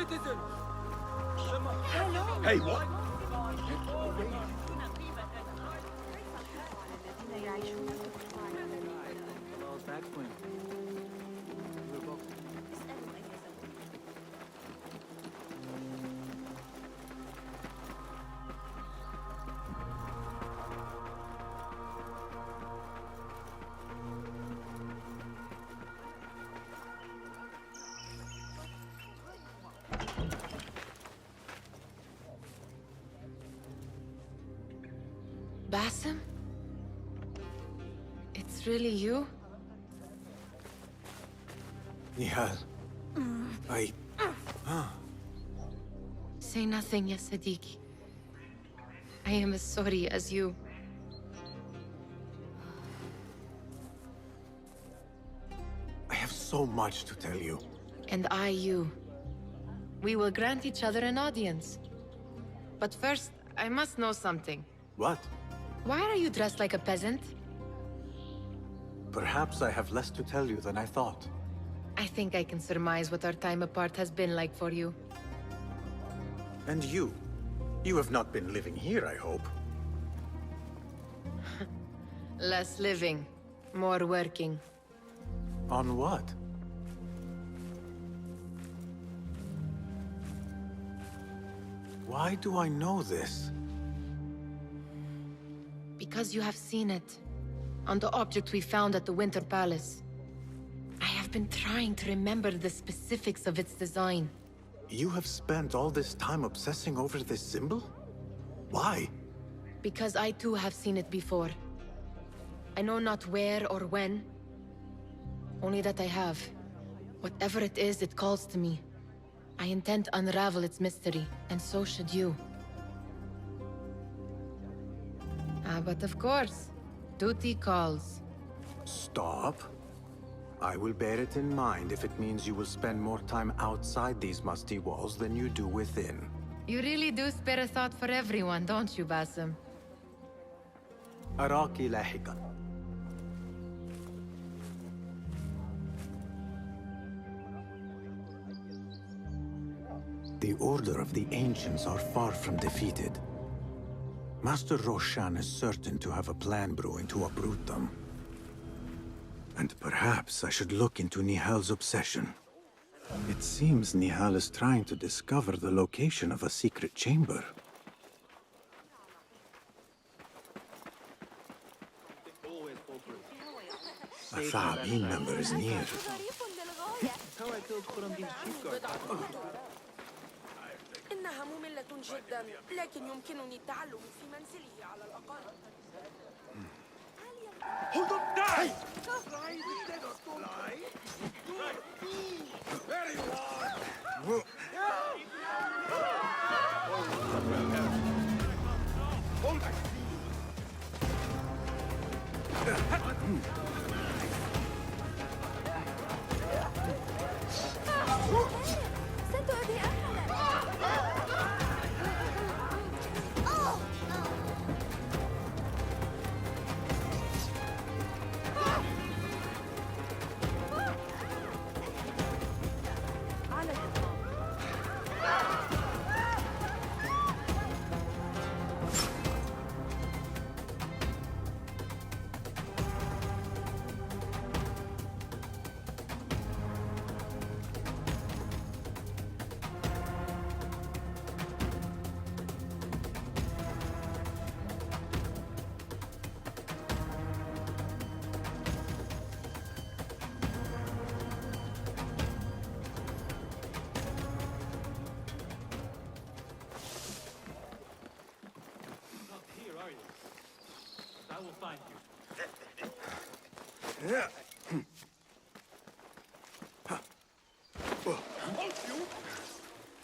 citizen! Hey, what? Basim? It's really you? Nehal. Say nothing, ya Sadiqi. I am as sorry as you. I have so much to tell you. And I you. We will grant each other an audience. But first, I must know something. What? Why are you dressed like a peasant? Perhaps I have less to tell you than I thought. I think I can surmise what our time apart has been like for you. And you? You have not been living here, I hope. Less living, more working. On what? Why do I know this? Because you have seen it. On the object we found at the Winter Palace. I have been trying to remember the specifics of its design. You have spent all this time obsessing over this symbol? Why? Because I too have seen it before. I know not where or when. Only that I have. Whatever it is, it calls to me. I intend to unravel its mystery, and so should you. But of course, duty calls. Stop. I will bear it in mind if it means you will spend more time outside these musty walls than you do within. You really do spare a thought for everyone, don't you, Basim? أراكِ لاحقاً. The Order of the Ancients are far from defeated. Master Roshan is certain to have a plan brewing to uproot them. And perhaps I should look into Nehal's obsession. It seems Nehal is trying to discover the location of a secret chamber. A Thaabin member is near. إنها مملة جدا، لكن يمكنني التعلم في منزله على الأقل. Hold up, die! Fly instead of fly! There you are! Hold back! ستؤذي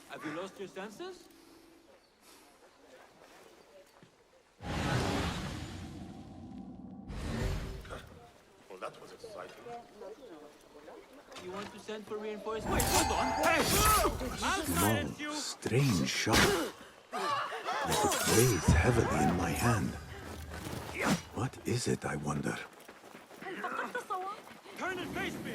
Have you lost your senses? Well, that was exciting. You want to send for reinforcements? Wait, hold on! Hey! I'll Small, silence you! strange shot. Yet it weighs heavily in my hand. What is it, I wonder? Turn and face me!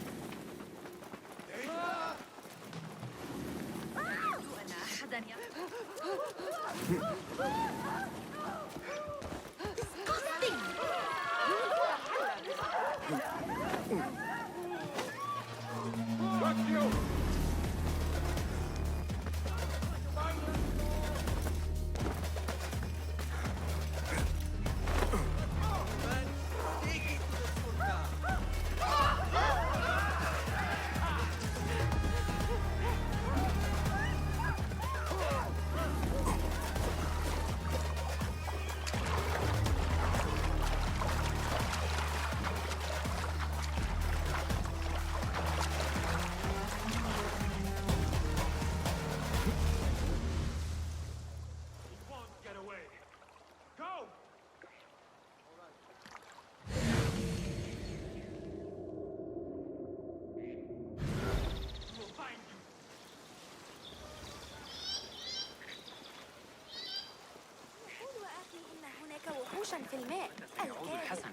عطشا في الماء الكاذب.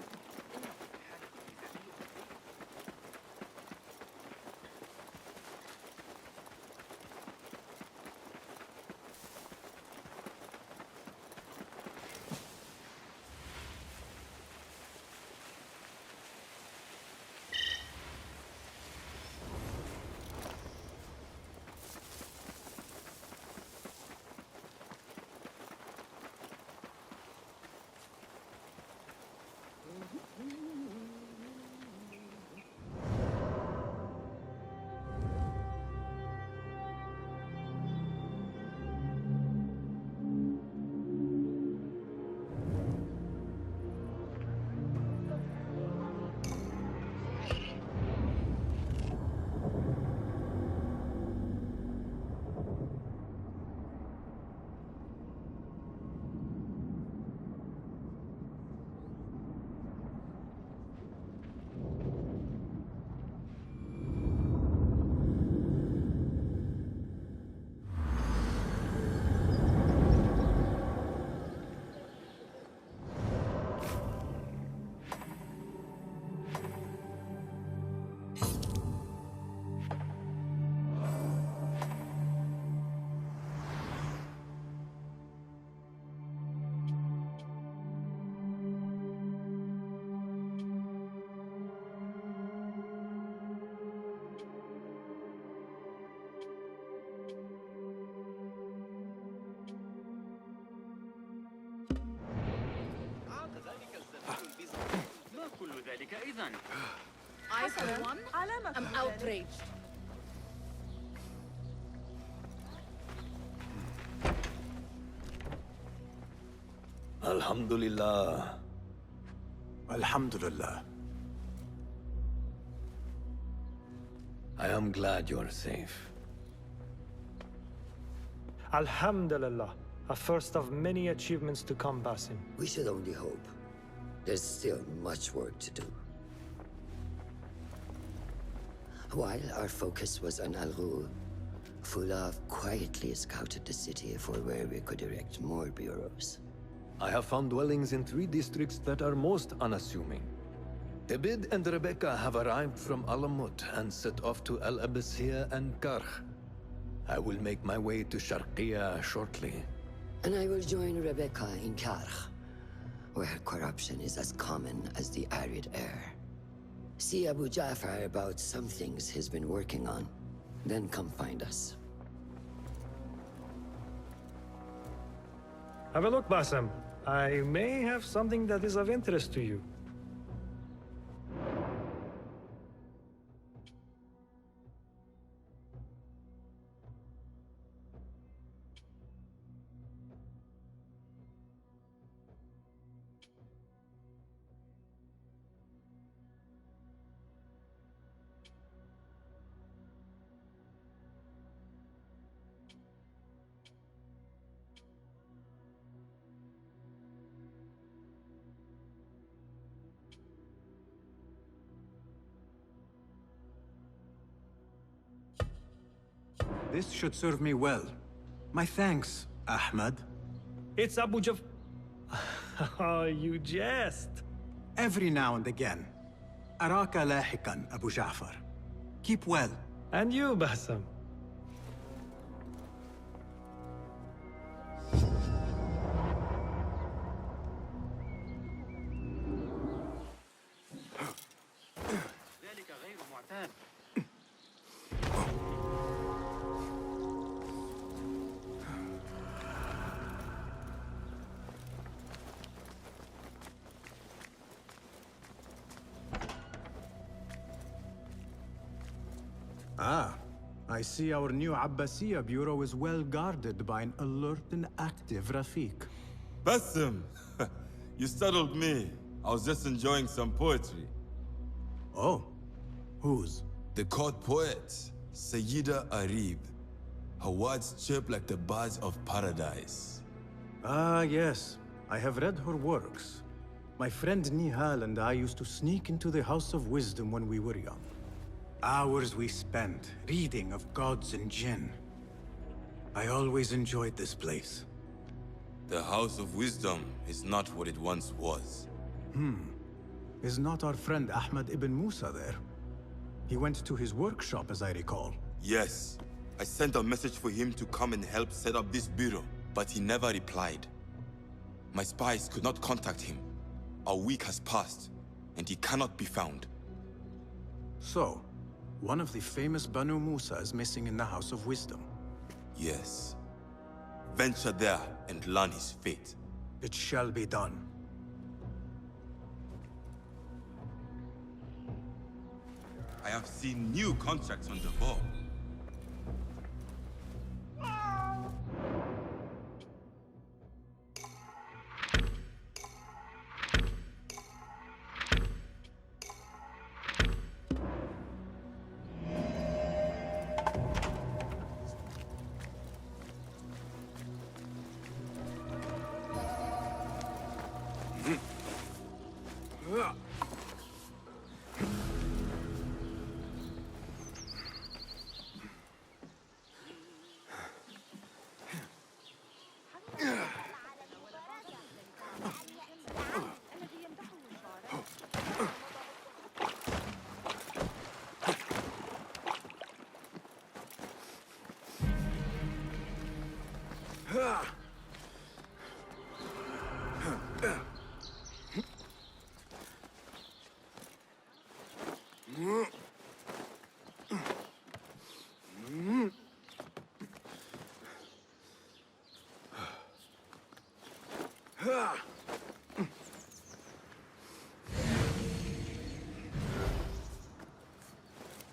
I, for one, am outraged. Alhamdulillah. Alhamdulillah. I am glad you're safe. Alhamdulillah. A first of many achievements to come, Basim. We should only hope. There's still much work to do. While our focus was on Al-Ghul, Fulaf quietly scouted the city for where we could erect more bureaus. I have found dwellings in 3 districts that are most unassuming. Abid and Rebecca have arrived from Alamut and set off to Al Abbasiyah and Karh. I will make my way to Sharqiyah shortly. And I will join Rebecca in Karh, where corruption is as common as the arid air. See Abu Ja'far about some things he's been working on, then come find us. Have a look, Basim. I may have something that is of interest to you. This should serve me well. My thanks, Ahmad. It's Abu Jaf... Oh, you jest. Every now and again. Araka lahikan, Abu Ja'far. Keep well. And you, Basim. Ah, I see our new Abbasiyah bureau is well guarded by an alert and active Rafiq. Basim! You startled me. I was just enjoying some poetry. Oh, whose? The court poet, Sayyida Arib. Her words chirp like the birds of paradise. Ah, yes. I have read her works. My friend Nehal and I used to sneak into the House of Wisdom when we were young. Hours we spent reading of gods and jinn. I always enjoyed this place. The House of Wisdom is not what it once was. Is not our friend Ahmad ibn Musa there? He went to his workshop, as I recall. Yes. I sent a message for him to come and help set up this bureau, but he never replied. My spies could not contact him. A week has passed, and he cannot be found. So, one of the famous Banu Musa is missing in the House of Wisdom. Yes. Venture there and learn his fate. It shall be done. I have seen new contracts on the board.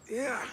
Yeah.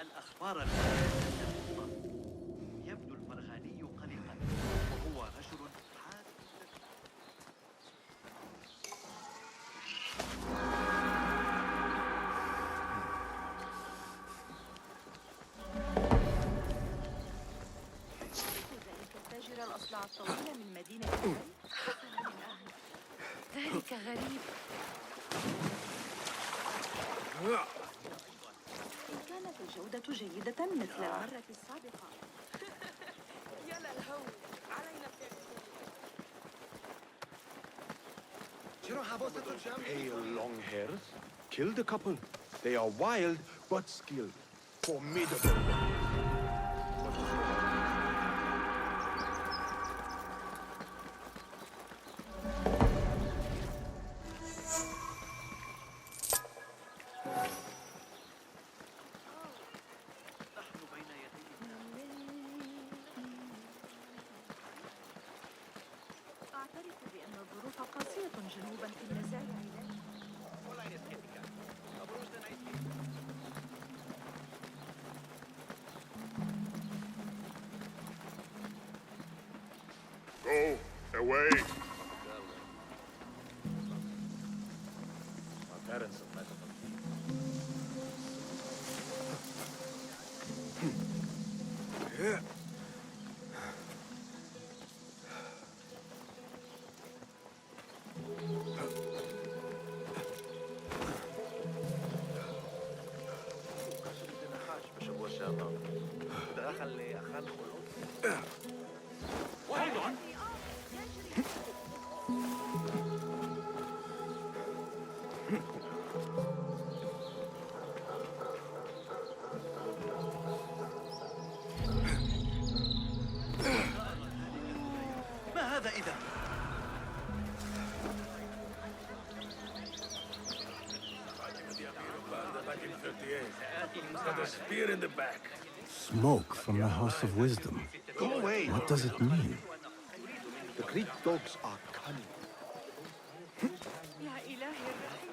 الأخبار يبدو الفرغاني قلقا وهو رجل حاد. ذلك التاجر الأصلع الطويل من مدينة ذلك غريب. إن كانت الجودة جيدة مثل المرة السابقة. يا للهول علينا Pale long hairs? Kill the couple. They are wild but skilled. Formidable. أعترف بأن الظروف قاسية جنوبا في المزارع. Go away. My parents have met. Yeah. Hold on. ما هذا إذا؟ Got a spear in the back. Smoke from the House of Wisdom. Go away. What does it mean? The Greek dogs are cunning. يا إلهي الرحيم.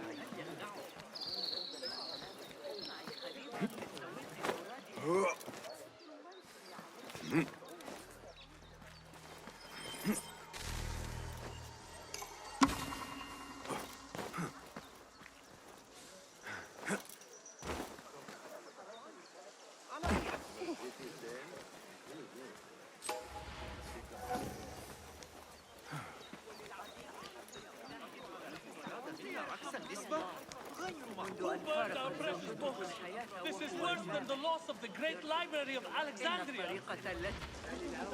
This is worse than the loss of the great library of Alexandria.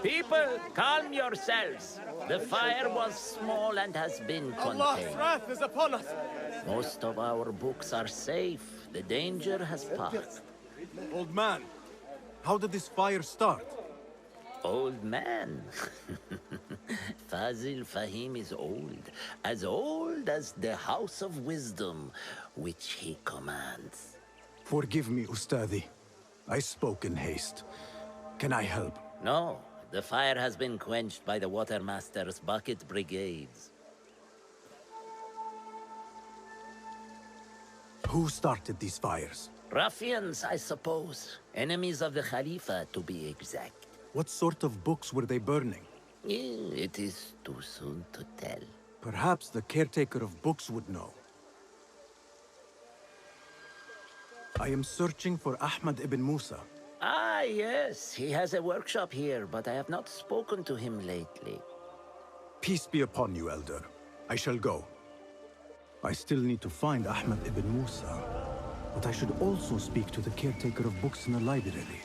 People, calm yourselves. The fire was small and has been contained. wrath is upon us. Most of our books are safe. The danger has passed. Old man, how did this fire start? Old man. Fazil Fahim is old as the House of Wisdom, which he commands. Forgive me, Ustadi. I spoke in haste. Can I help? No, the fire has been quenched by the Watermaster's bucket brigades. Who started these fires? Ruffians, I suppose. Enemies of the Khalifa, to be exact. What sort of books were they burning? It is too soon to tell. Perhaps the caretaker of books would know. I am searching for Ahmad ibn Musa. Ah, yes. He has a workshop here, but I have not spoken to him lately. Peace be upon you, Elder. I shall go. I still need to find Ahmad ibn Musa, but I should also speak to the caretaker of books in the library.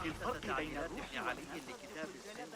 الفرق بين روح علي لكتاب السن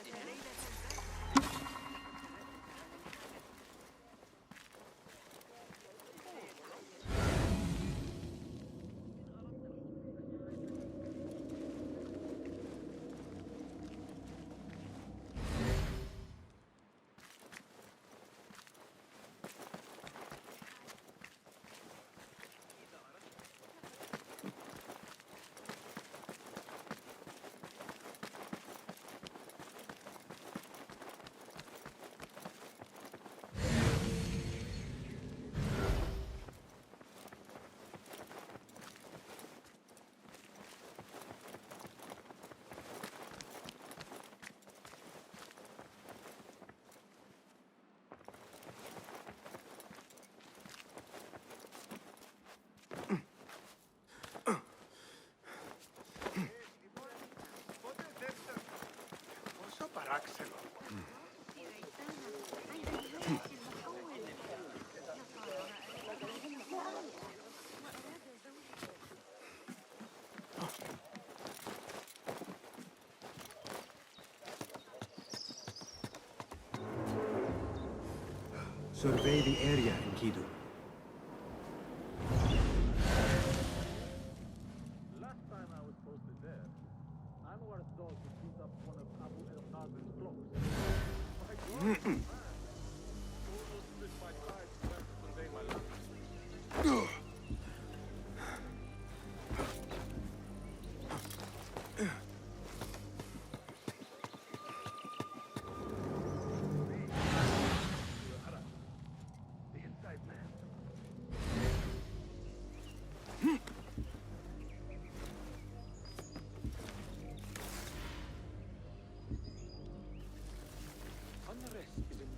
Survey the area, Enkidu. Last time I was posted there, Anwar thought to beat up one of Abu el-Qasim's clocks. My God. Unrest is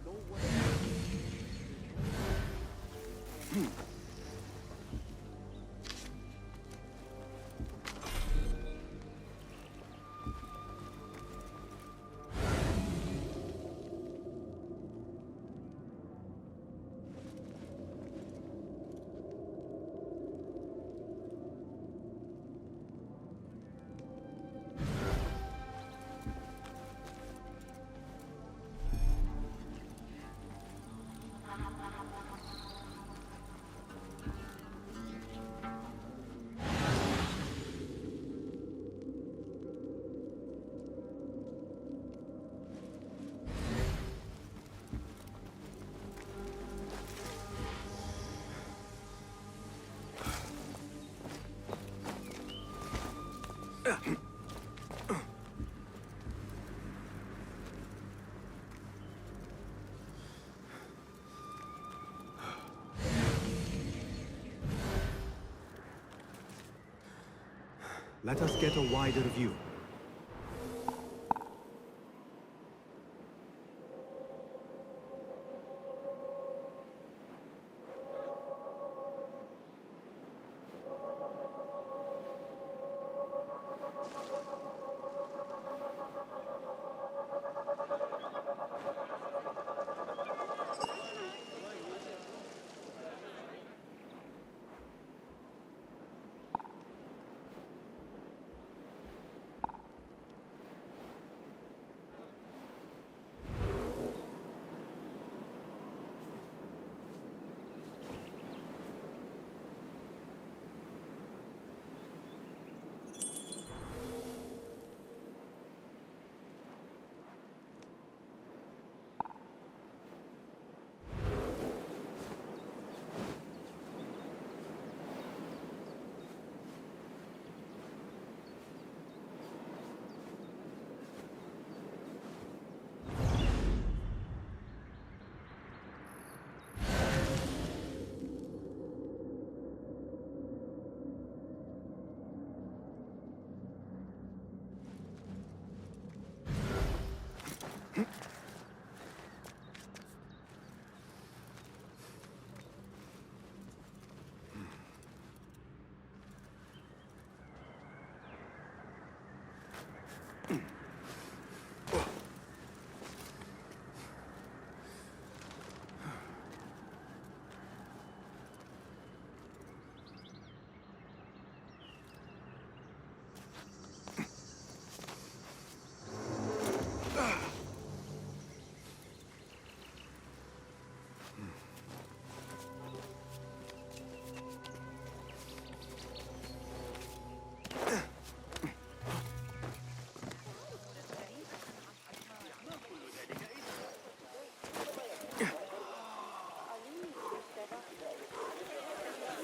Let us get a wider view.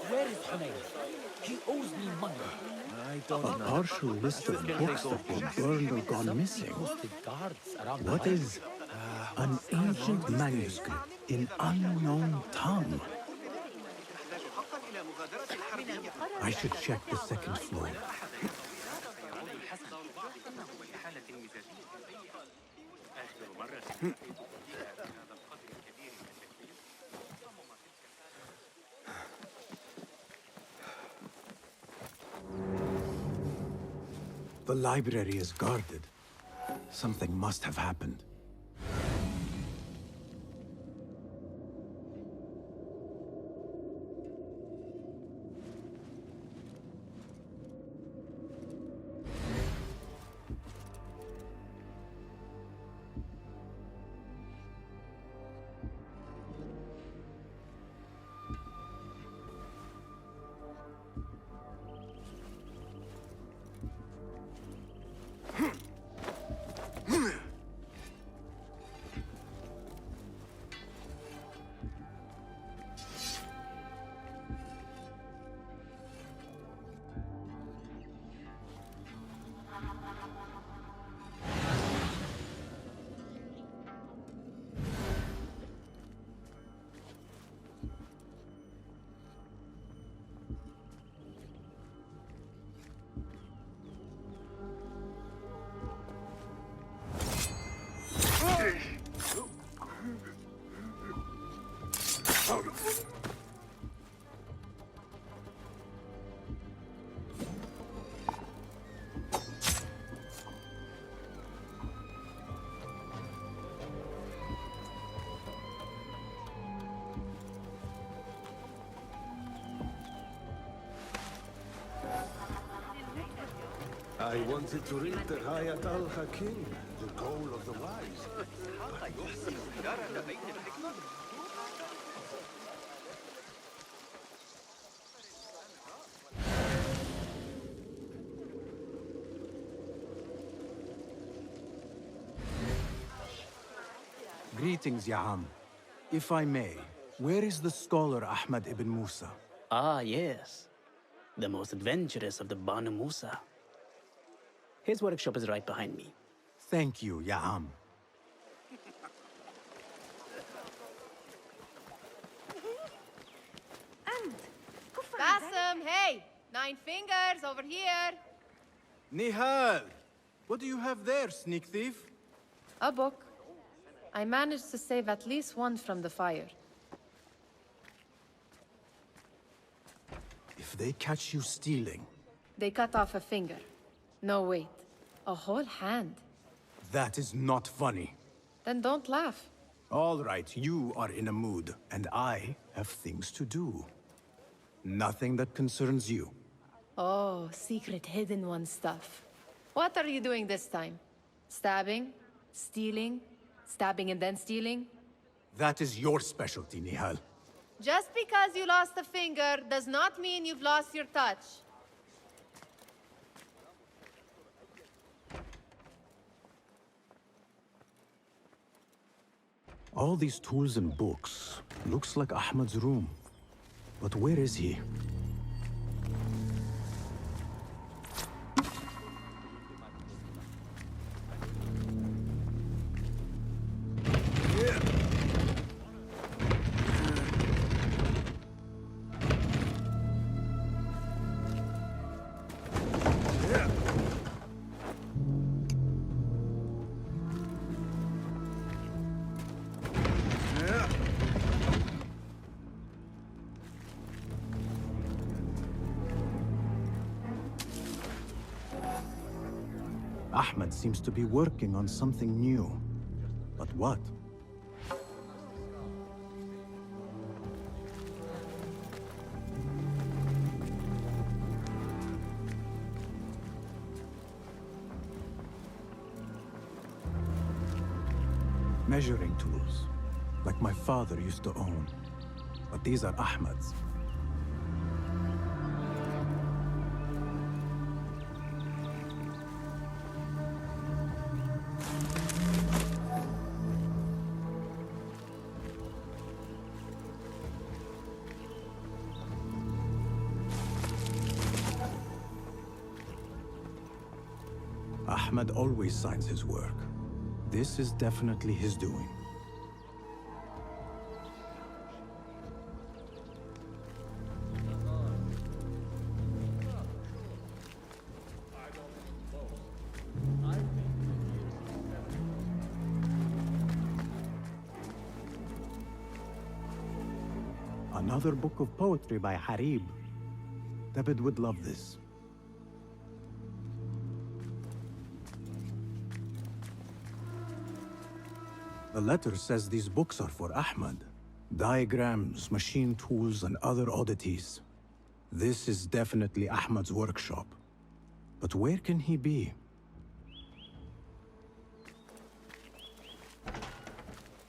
Where is Hunayn? He owes me money. I don't know. A partial list of books that were burned or gone missing. What is an ancient manuscript in unknown tongue? I should check the second floor. The library is guarded. Something must have happened. I wanted to read the Hayat al-Hakim, the goal of the wise. Greetings, Ya'am. If I may, where is the scholar Ahmad ibn Musa? Ah, yes. The most adventurous of the Banu Musa. His workshop is right behind me. Thank you, Ya'am. Bassem, hey! 9 fingers over here! Nehal! What do you have there, sneak thief? A book. I managed to save at least one from the fire. If they catch you stealing... They cut off a finger. No, wait. A whole hand. That is not funny. Then don't laugh. All right, you are in a mood, and I have things to do. Nothing that concerns you. Oh, secret hidden one stuff. What are you doing this time? Stabbing? Stealing? Stabbing and then stealing? That is your specialty, Nehal. Just because you lost a finger does not mean you've lost your touch. All these tools and books. Looks like Ahmad's room. But where is he? Ahmed seems to be working on something new. But what? Measuring tools, like my father used to own. But these are Ahmed's. Ahmed always signs his work. This is definitely his doing. Another book of poetry by Harib. David would love this. The letter says these books are for Ahmed. Diagrams, machine tools, and other oddities. This is definitely Ahmed's workshop. But where can he be?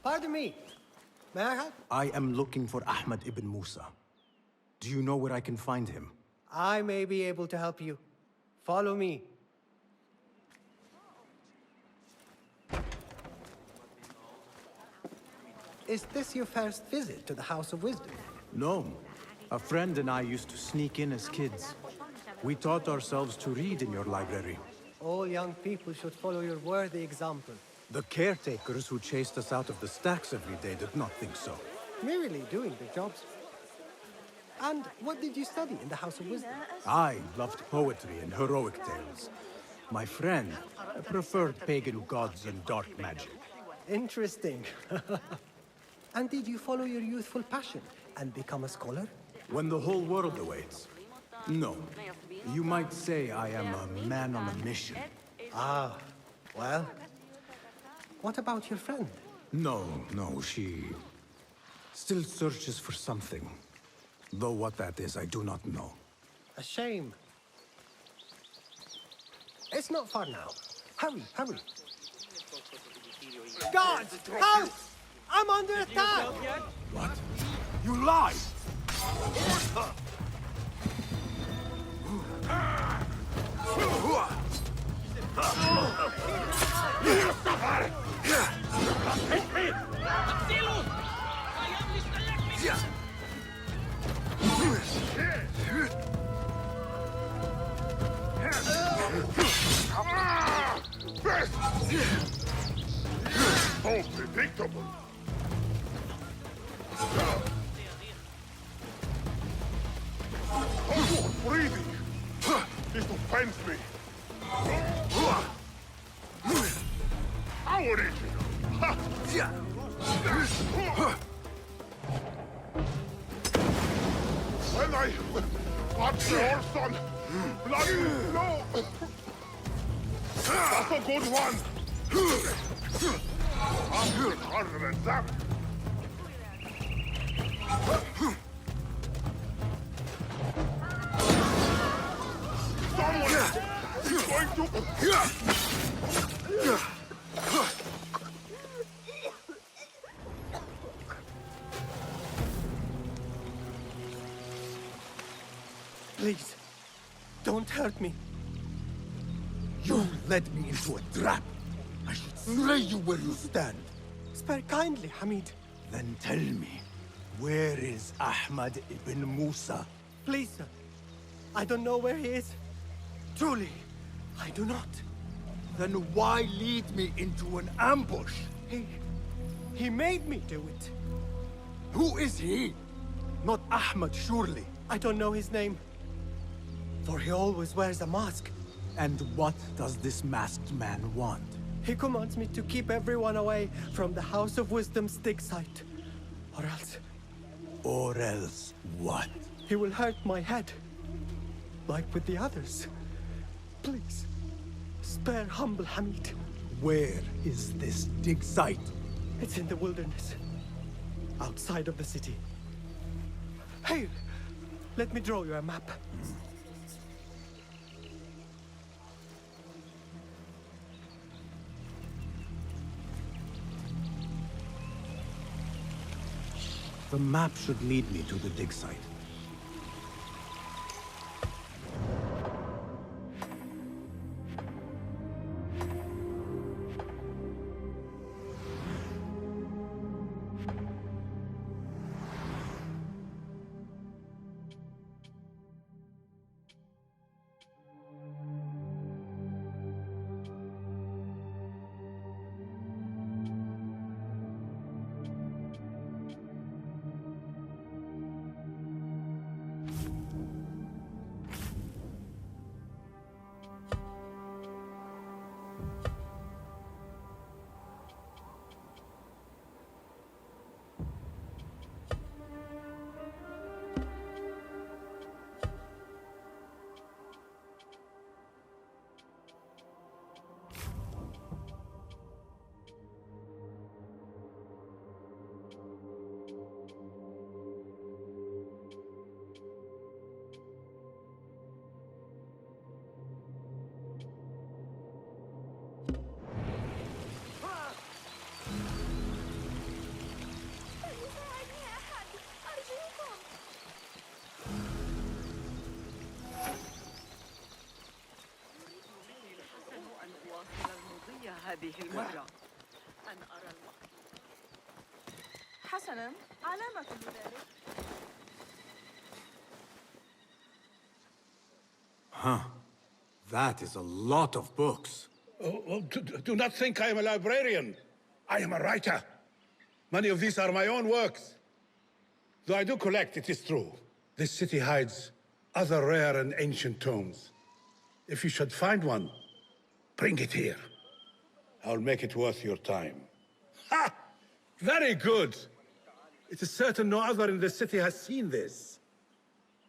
Pardon me. May I help? I am looking for Ahmed ibn Musa. Do you know where I can find him? I may be able to help you. Follow me. Is this your first visit to the House of Wisdom? No. A friend and I used to sneak in as kids. We taught ourselves to read in your library. All young people should follow your worthy example. The caretakers who chased us out of the stacks every day did not think so. Merely doing their jobs. And what did you study in the House of Wisdom? I loved poetry and heroic tales. My friend preferred pagan gods and dark magic. Interesting. And did you follow your youthful passion and become a scholar? When the whole world awaits. No. You might say I am a man on a mission. Ah, well. What about your friend? No, she still searches for something. Though what that is, I do not know. A shame. It's not far now. Hurry, hurry. Guards! Help! I'm under attack! What? You lied! So predictable. Oh, breathing. This offends me. How original! Ha! When I got the horse on bloody no! That's a good one! I'm harder than that! Someone is going to... Please, don't hurt me. You led me into a trap. I should slay you where you stand. Spare kindly, Hamid. Then tell me, where is Ahmad ibn Musa? Please, sir. I don't know where he is. Truly, I do not. Then why lead me into an ambush? He made me do it. Who is he? Not Ahmad, surely. I don't know his name. For he always wears a mask. And what does this masked man want? He commands me to keep everyone away from the House of Wisdom's dig site. Or else... Or else what? He will hurt my head. Like with the others. Please, spare humble Hamid. Where is this dig site? It's in the wilderness. Outside of the city. Hey, let me draw you a map. The map should lead me to the dig site. هذه المرة أن أرى الوقت. حسناً، علامة ذلك. Huh. That is a lot of books. Do not think I am a librarian. I am a writer. Many of these are my own works. Though I do collect, it is true. This city hides other rare and ancient tomes. If you should find one, bring it here. I'll make it worth your time. Ha! Very good! It is certain no other in the city has seen this.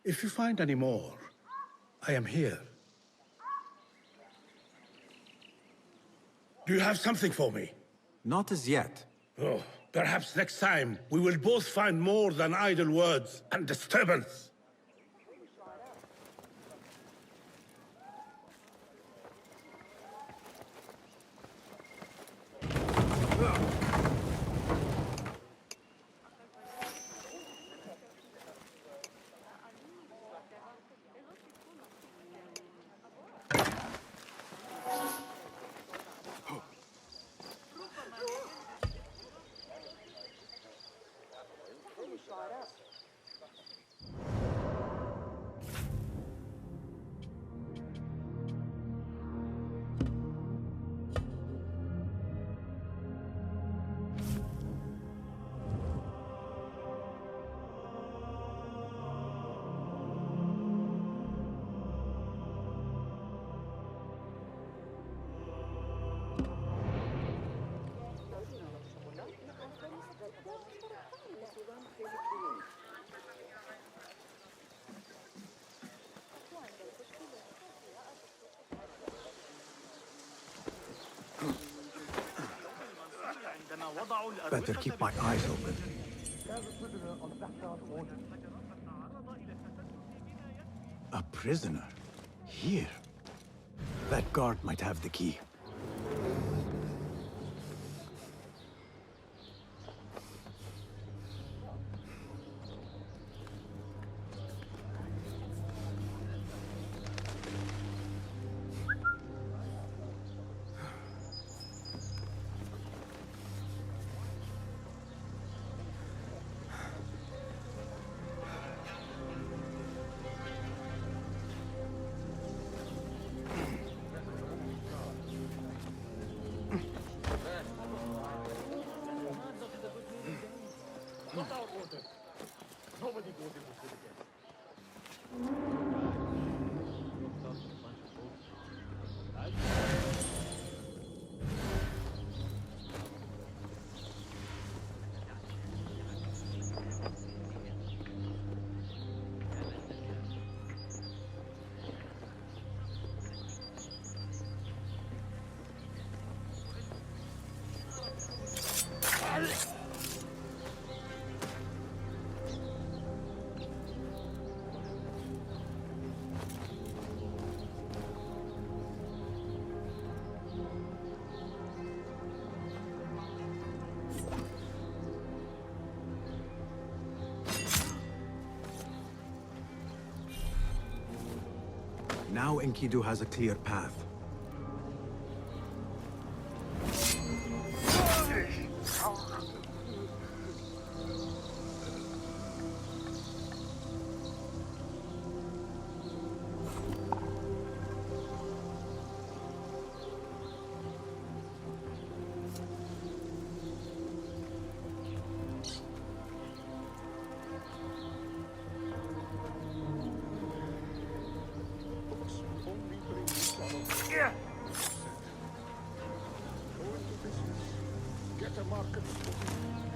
If you find any more, I am here. Do you have something for me? Not as yet. Oh, perhaps next time we will both find more than idle words and disturbance. وضعوا Better الأروقة keep my eyes open. A prisoner? Here? That guard might have the key. Now Enkidu has a clear path. Get a market.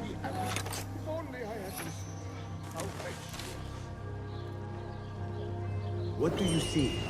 Be happy. If only I had listened. Outrage. What do you see?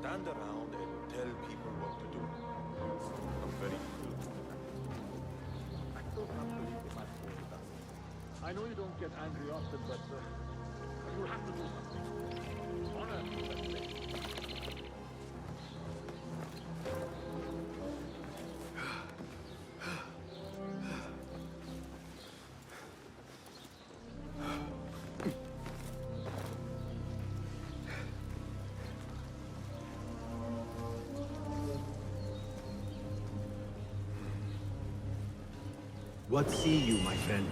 stand around and tell people what to do. I'm very cool. I don't have to leave the match for that. I know you don't get angry often, but you have to do something. Honor, let's say. What see you, my friend?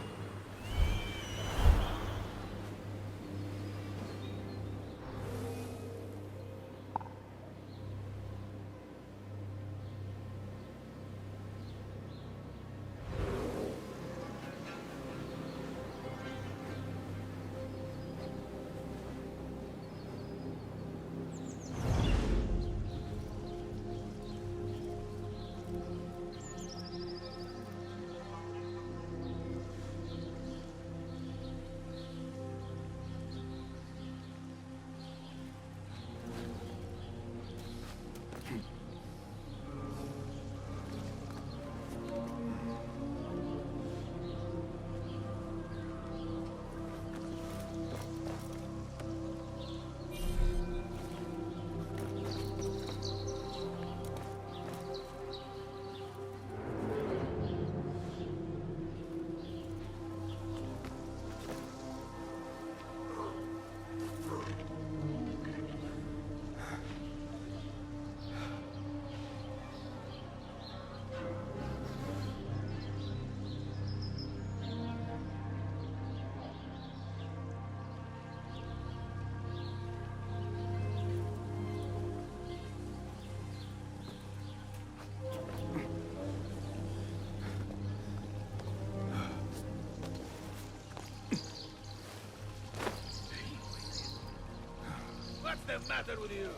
the matter with you?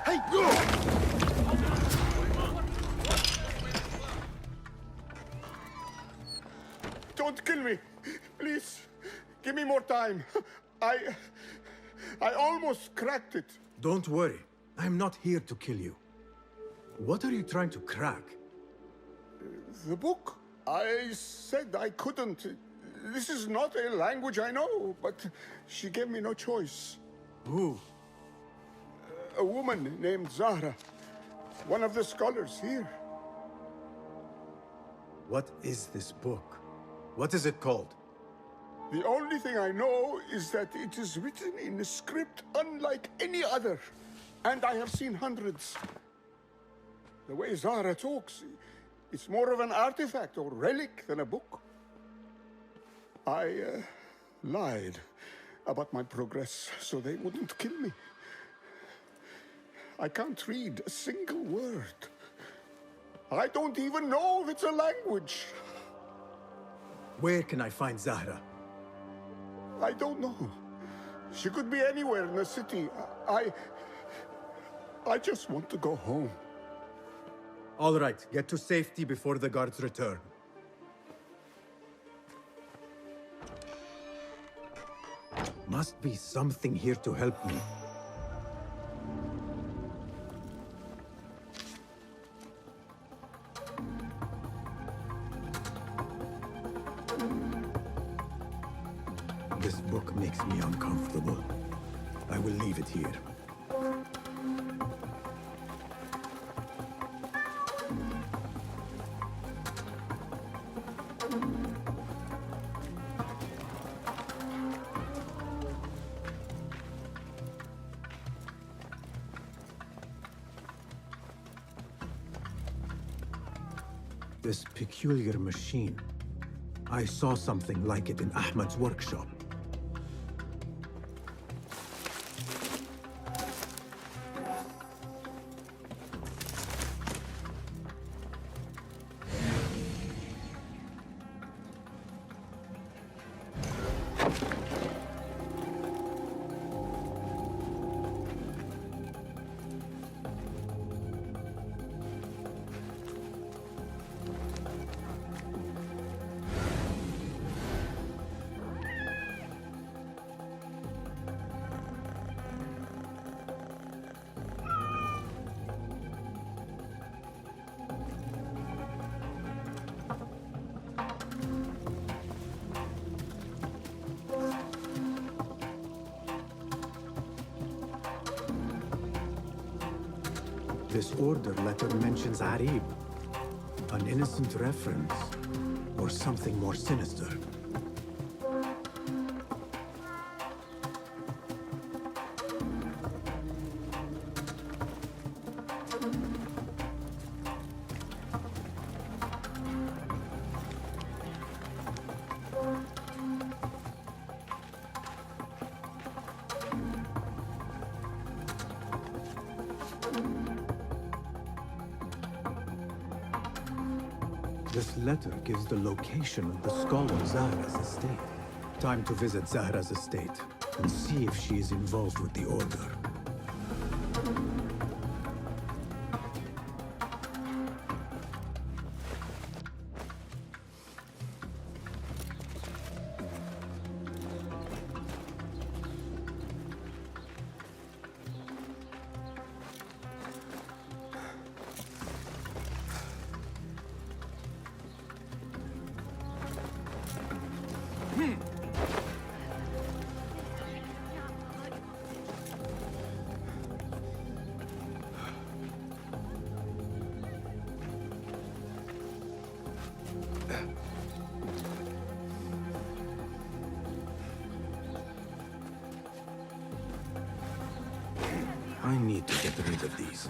Hey, go! Don't kill me. Please, give me more time. I almost cracked it. Don't worry. I'm not here to kill you. What are you trying to crack? The book. I said I couldn't. This is not a language I know, but she gave me no choice. Who? A woman named Zahra. One of the scholars here. What is this book? What is it called? The only thing I know is that it is written in a script unlike any other. And I have seen hundreds. The way Zahra talks, it's more of an artifact or relic than a book. I lied about my progress so they wouldn't kill me. I can't read a single word. I don't even know if it's a language. Where can I find Zahra? I don't know. She could be anywhere in the city. I just want to go home. All right, get to safety before the guards return. Must be something here to help me. This book makes me uncomfortable. I will leave it here. This peculiar machine. I saw something like it in Ahmad's workshop. This order letter mentions Arib. An innocent reference. Or something more sinister. This letter gives the location of the scholar Zahra's estate. Time to visit Zahra's estate and see if she is involved with the order. I need to get rid of these.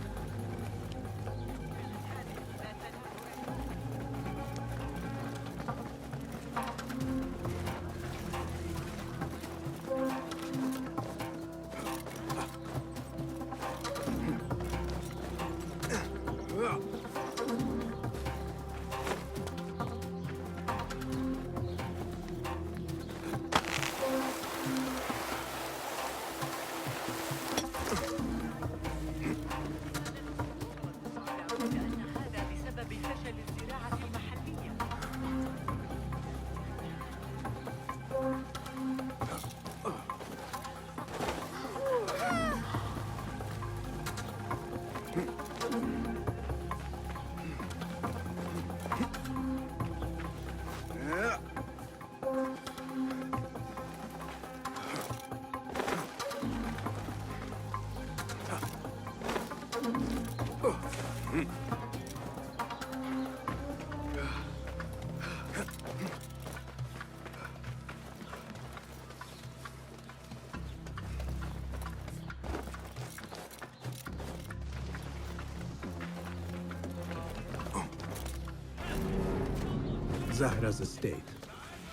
Zahra's estate,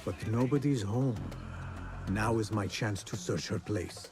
but nobody's home. Now is my chance to search her place.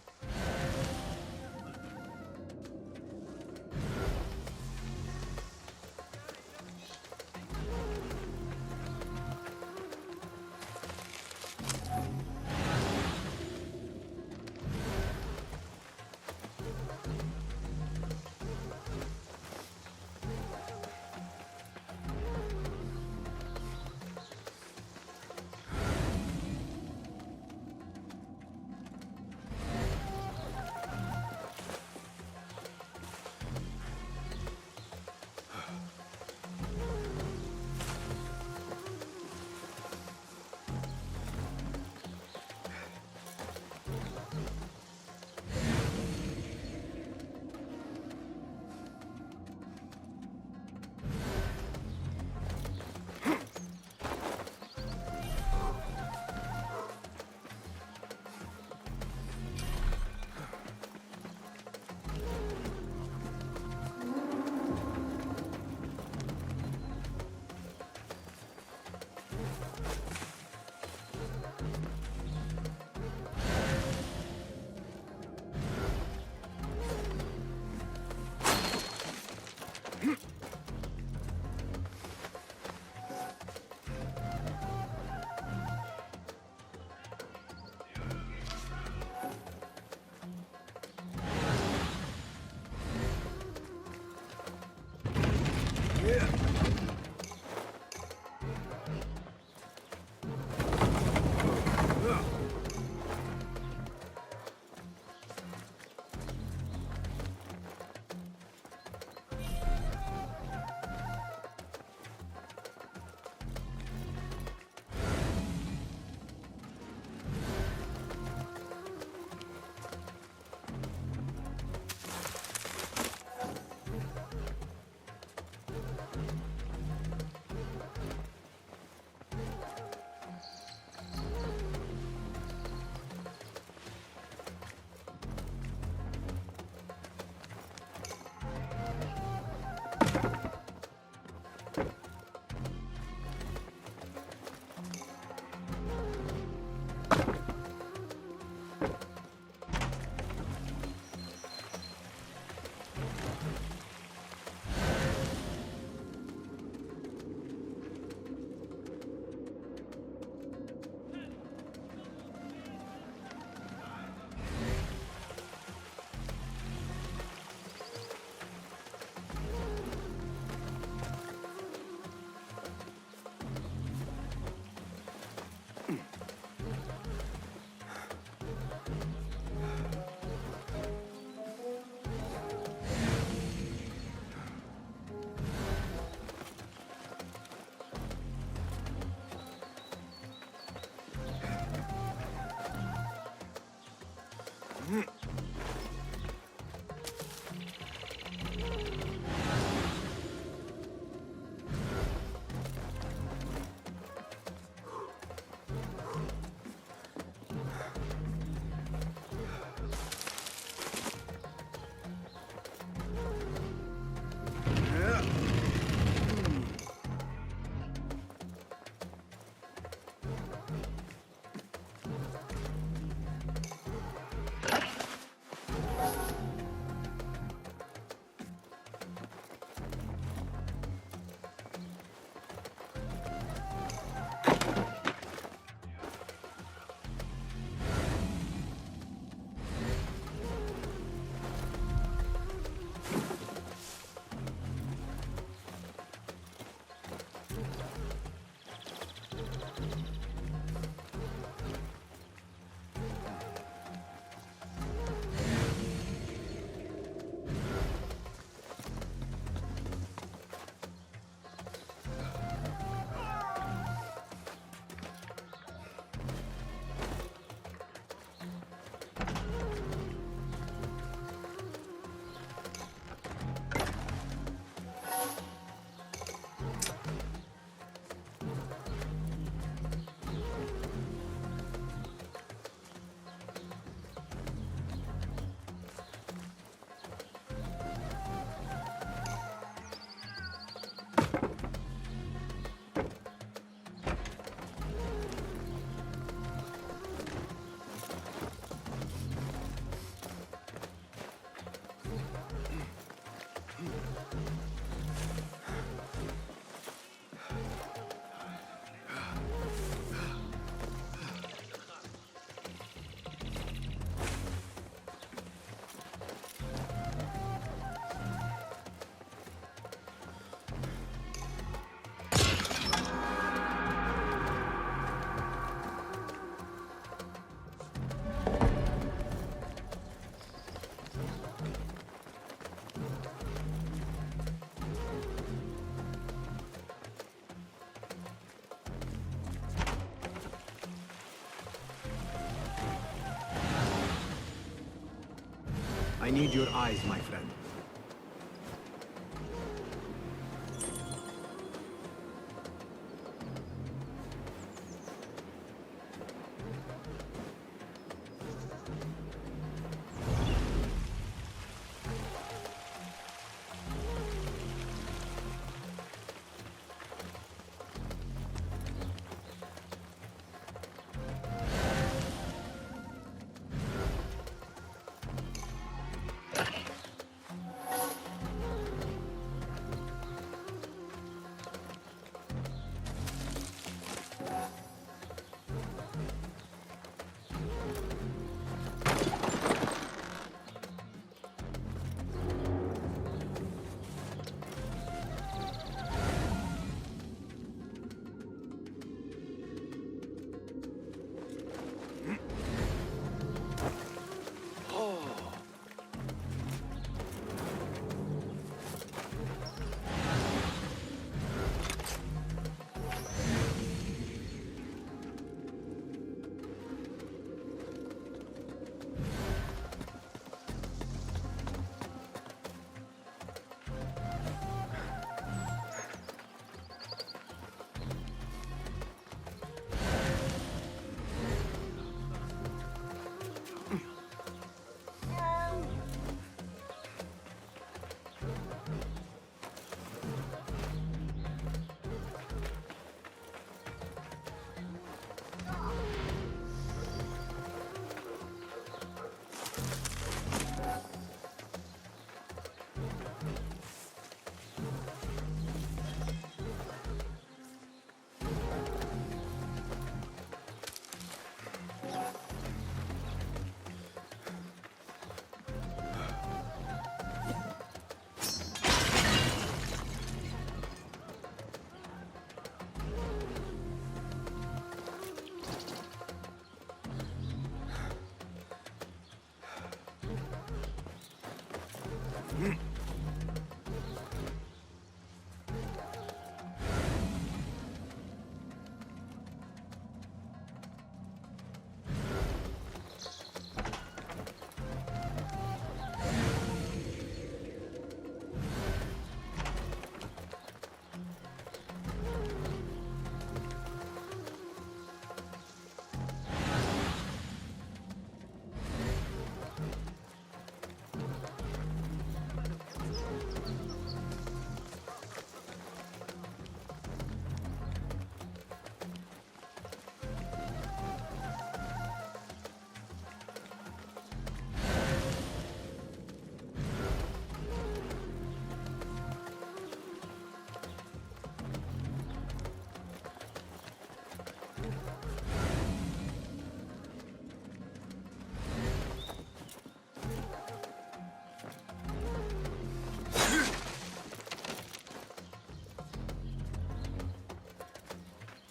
I need your eyes, my friend.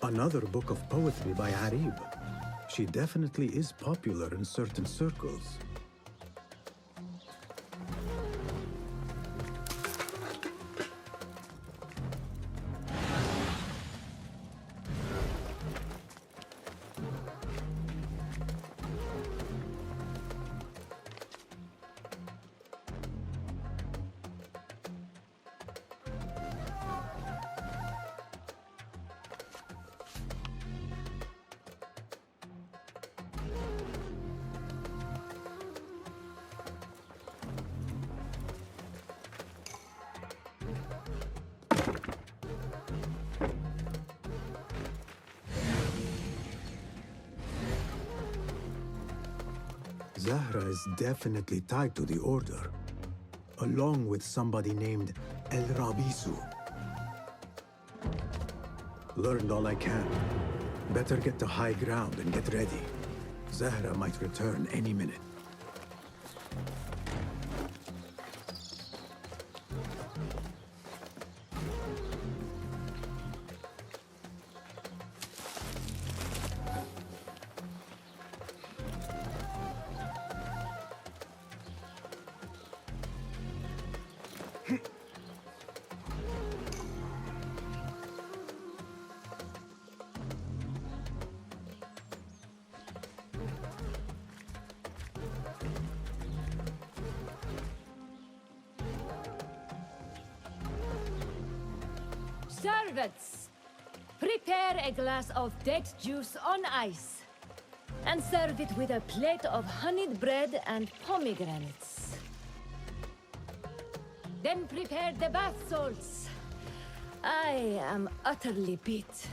Another book of poetry by Arib. She definitely is popular in certain circles. Zahra is definitely tied to the Order, along with somebody named El Rabisu. Learned all I can. Better get to high ground and get ready. Zahra might return any minute. Servants, prepare a glass of date juice on ice, and serve it with a plate of honeyed bread and pomegranates. Then prepare the bath salts. I am utterly beat.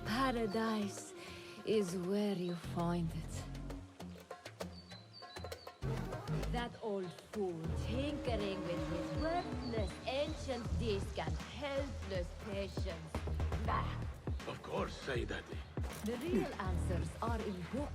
Paradise is where you find it. That old fool tinkering with his worthless ancient disc and helpless patience. Bah! Of course, say Daddy. The real answers are in book.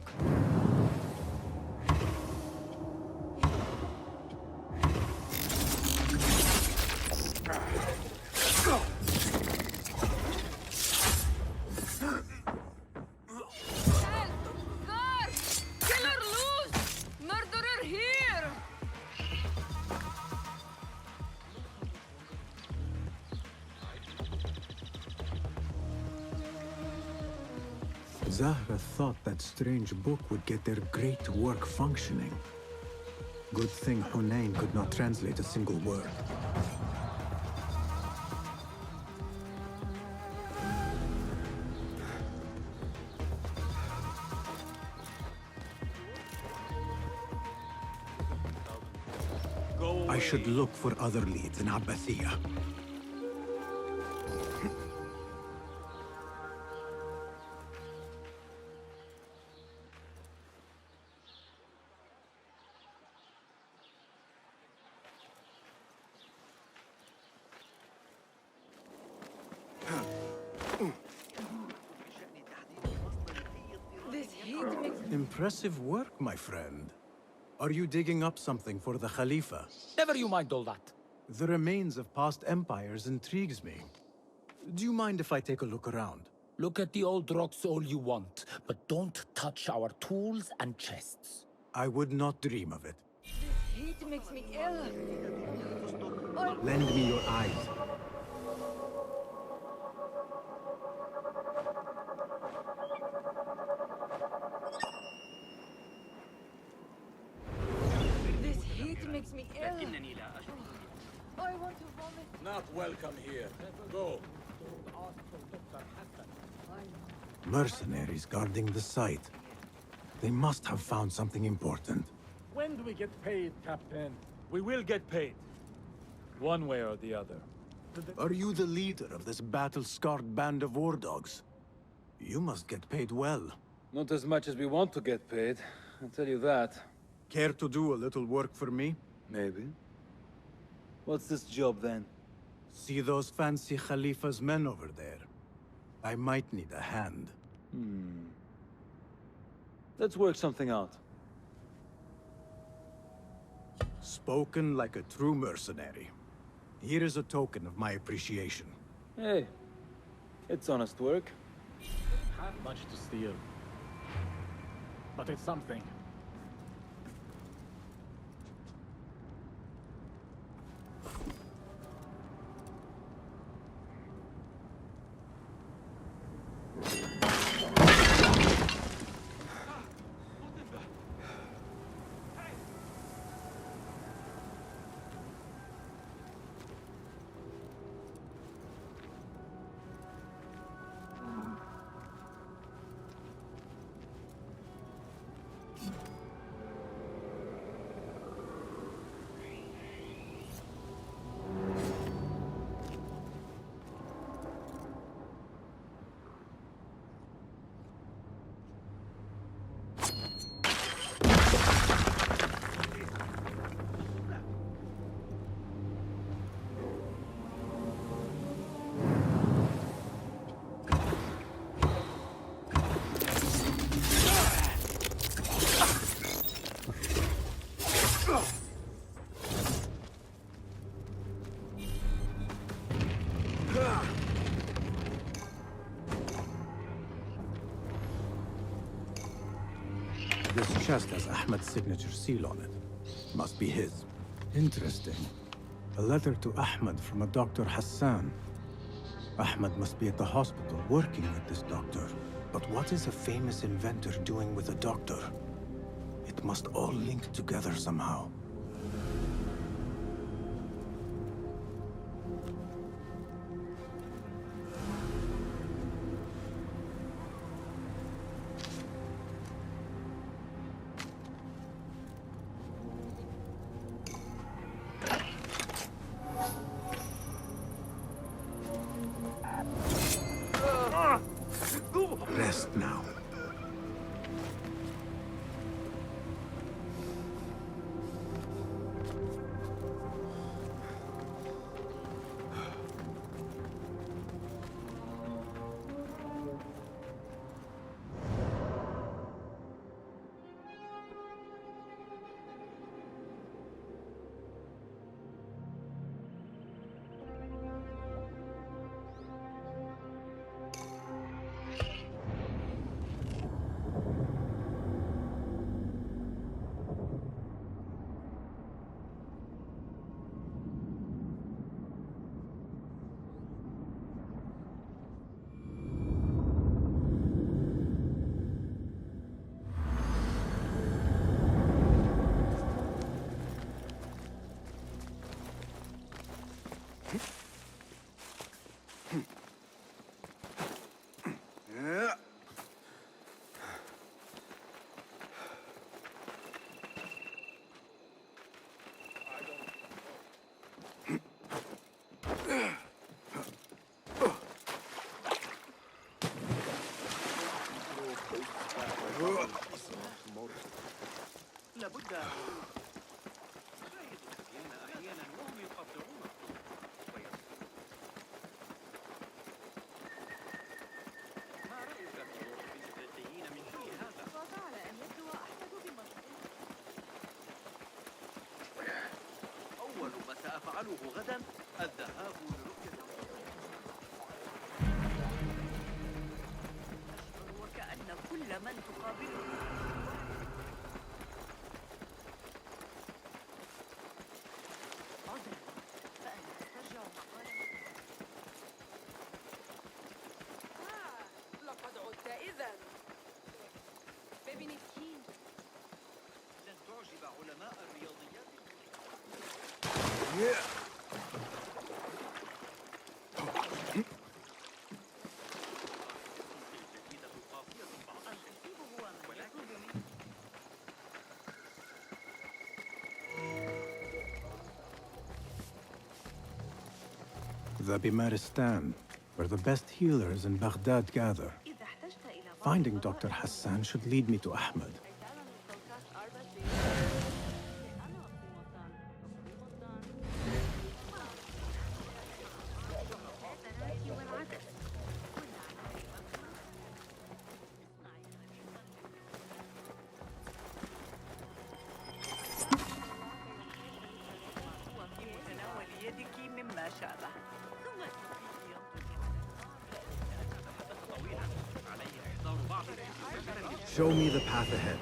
Killer loose! Murderer here! Zahra thought that strange book would get their great work functioning. Good thing Hunain could not translate a single word. I should look for other leads in Abbathia. This heat makes Impressive work, my friend. Are you digging up something for the Khalifa? Never you mind all that. The remains of past empires intrigues me. Do you mind if I take a look around? Look at the old rocks all you want, but don't touch our tools and chests. I would not dream of it. heat makes me ill. Lend me your eyes. This heat makes me ill. I want to vomit. Not welcome here. Go. Mercenaries guarding the site. They must have found something important. When do we get paid, Captain? We will get paid. One way or the other. Are you the leader of this battle-scarred band of war dogs? You must get paid well. Not as much as we want to get paid, I'll tell you that. Care to do a little work for me? Maybe. What's this job then? See those fancy Khalifa's men over there? I might need a hand. Let's work something out. Spoken like a true mercenary. Here is a token of my appreciation. Hey, it's honest work. Have much to steal. But it's something. This chest has Ahmed's signature seal on it. Must be his. Interesting. A letter to Ahmed from a Dr. Hassan. Ahmed must be at the hospital working with this doctor. But what is a famous inventor doing with a doctor? It must all link together somehow. Rest now. لابد شاهد الذين أحيانا وهم يقطعون ما رأيك في موقف الإفريقيين من كل هذا؟ استطاع على أن يبدو أحمد بمصلحته. أول ما سأفعله غدا الذهاب لرؤية أشعر وكأن كل من تقابله لقد عدت إذا. لن تعجب علماء الرياضيات. The Bimaristan, where the best healers in Baghdad gather. Finding Dr. Hassan should lead me to Ahmed. Show me the path ahead.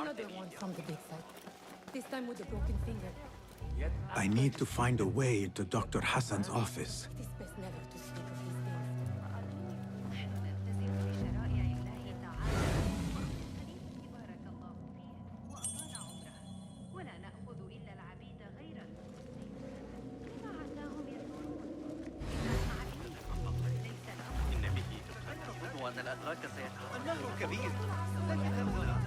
Another one from the big side. This time with a broken finger. I need to find a way into Dr. Hassan's office. It is best never to speak of these things. وأن الأتراك سيتعامل. النهر كبير لكن هؤلاء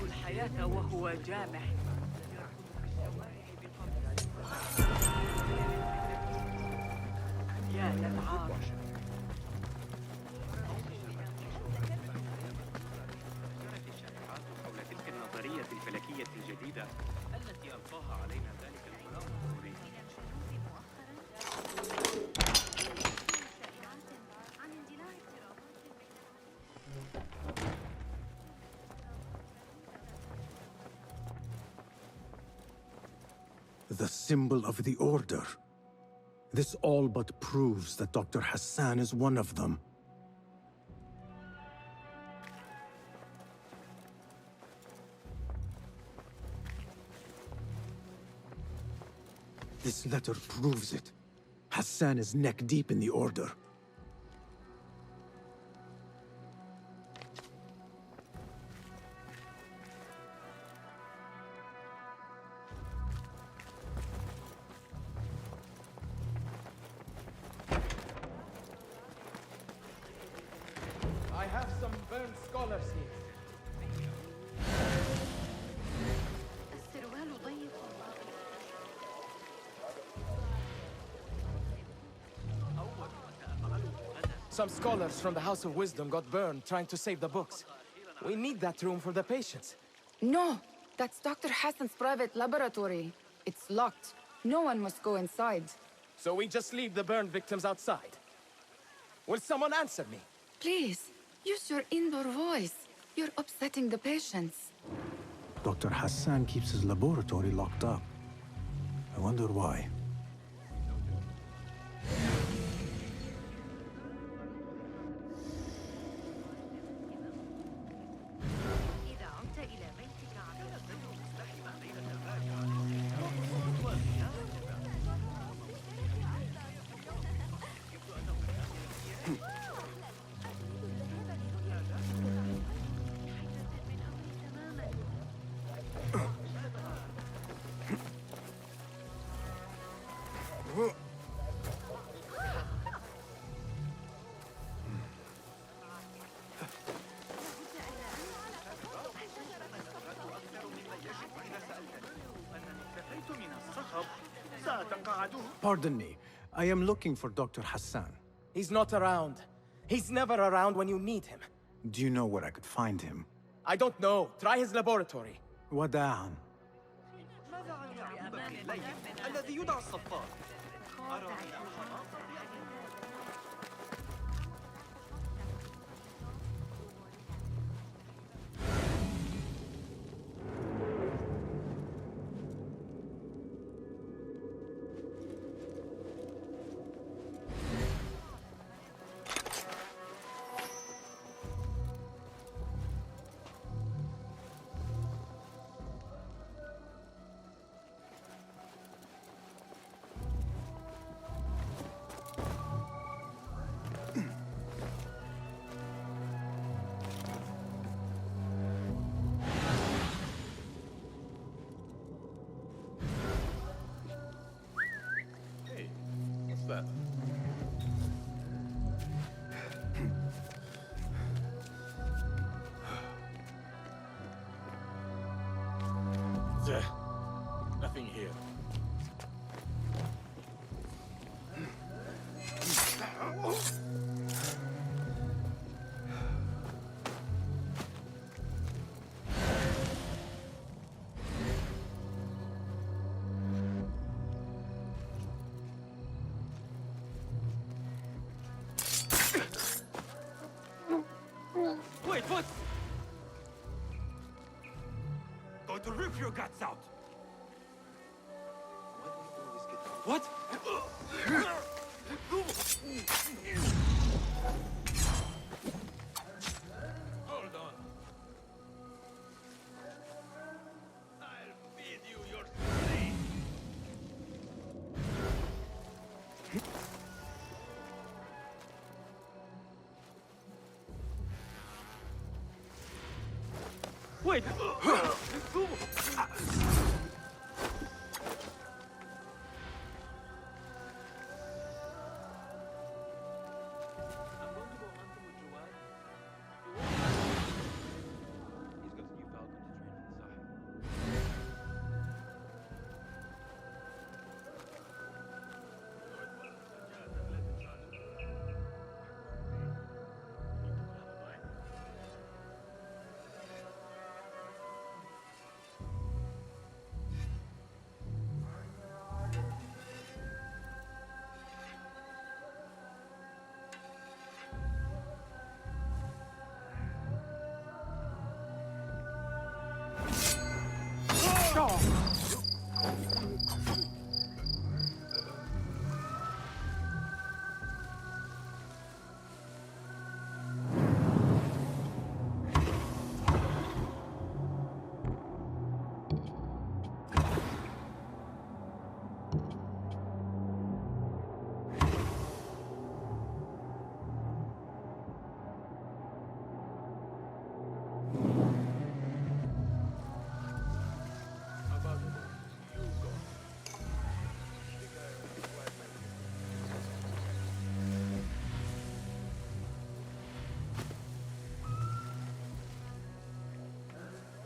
الحياة وهو جامح. يا للعار. حول تلك النظرية الفلكية الجديدة التي ألقاها علينا ذلك الغلام السوري. The symbol of the Order. This all but proves that Dr. Hassan is one of them. This letter proves it. Hassan is neck deep in the Order. I have some burned scholars here. السروال ضيق. Some scholars from the House of Wisdom got burned trying to save the books. We need that room for the patients. No, that's Dr. Hassan's private laboratory. It's locked. No one must go inside. So we just leave the burned victims outside. Will someone answer me? Please, use your indoor voice. You're upsetting the patients. Dr. Hassan keeps his laboratory locked up. I wonder why. Pardon me. I am looking for Dr. Hassan. He's not around. He's never around when you need him. Do you know where I could find him? I don't know. Try his laboratory. وداعاً. الذي يدعى الصفار. that? Nothing here. Wait, what? Going to rip your guts out. What? Hold on. I'll feed you your story. Wait!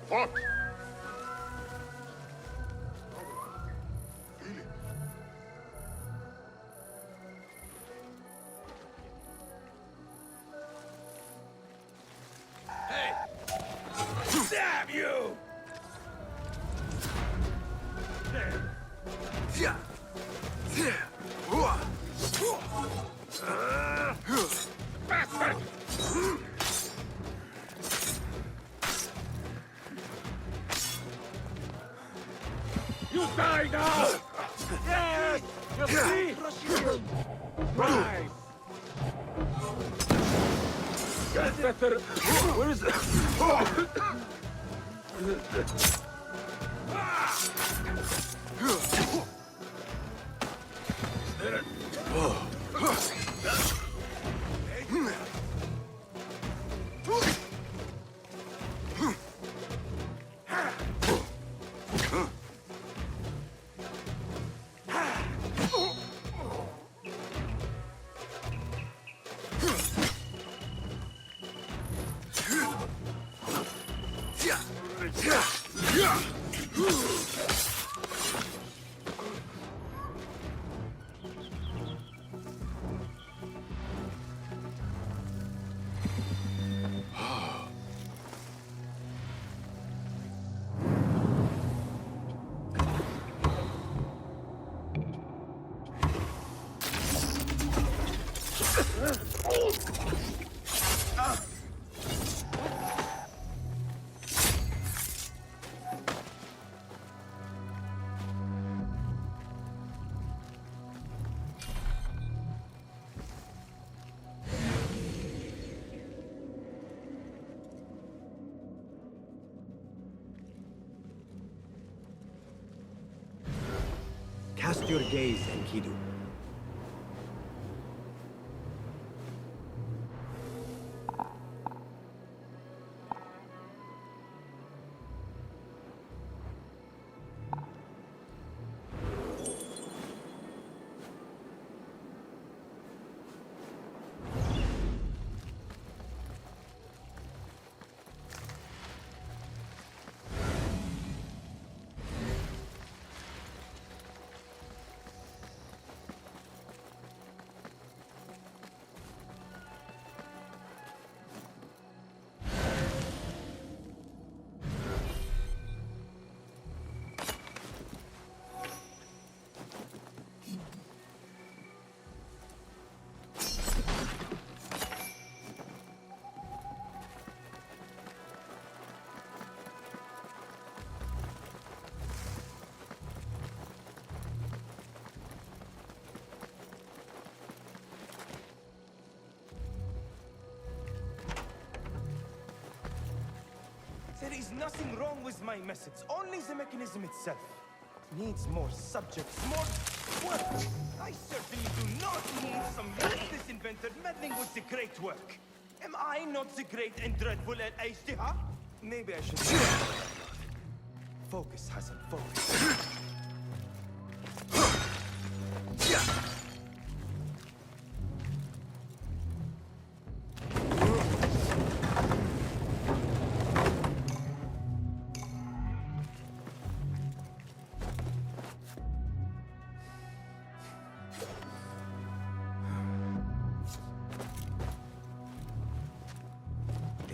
What? Hey! Damn you! Bastard! You die now! Yes! You see? Right! Get better! Where is it? Cast your gaze, Enkidu. There is nothing wrong with my message, only the mechanism itself. It needs more subjects, more work. I certainly do not need some useless inventor meddling with the great work. Am I not the great and dreadful al-Ijtihad? Maybe I should... Focus, Hassan, focus.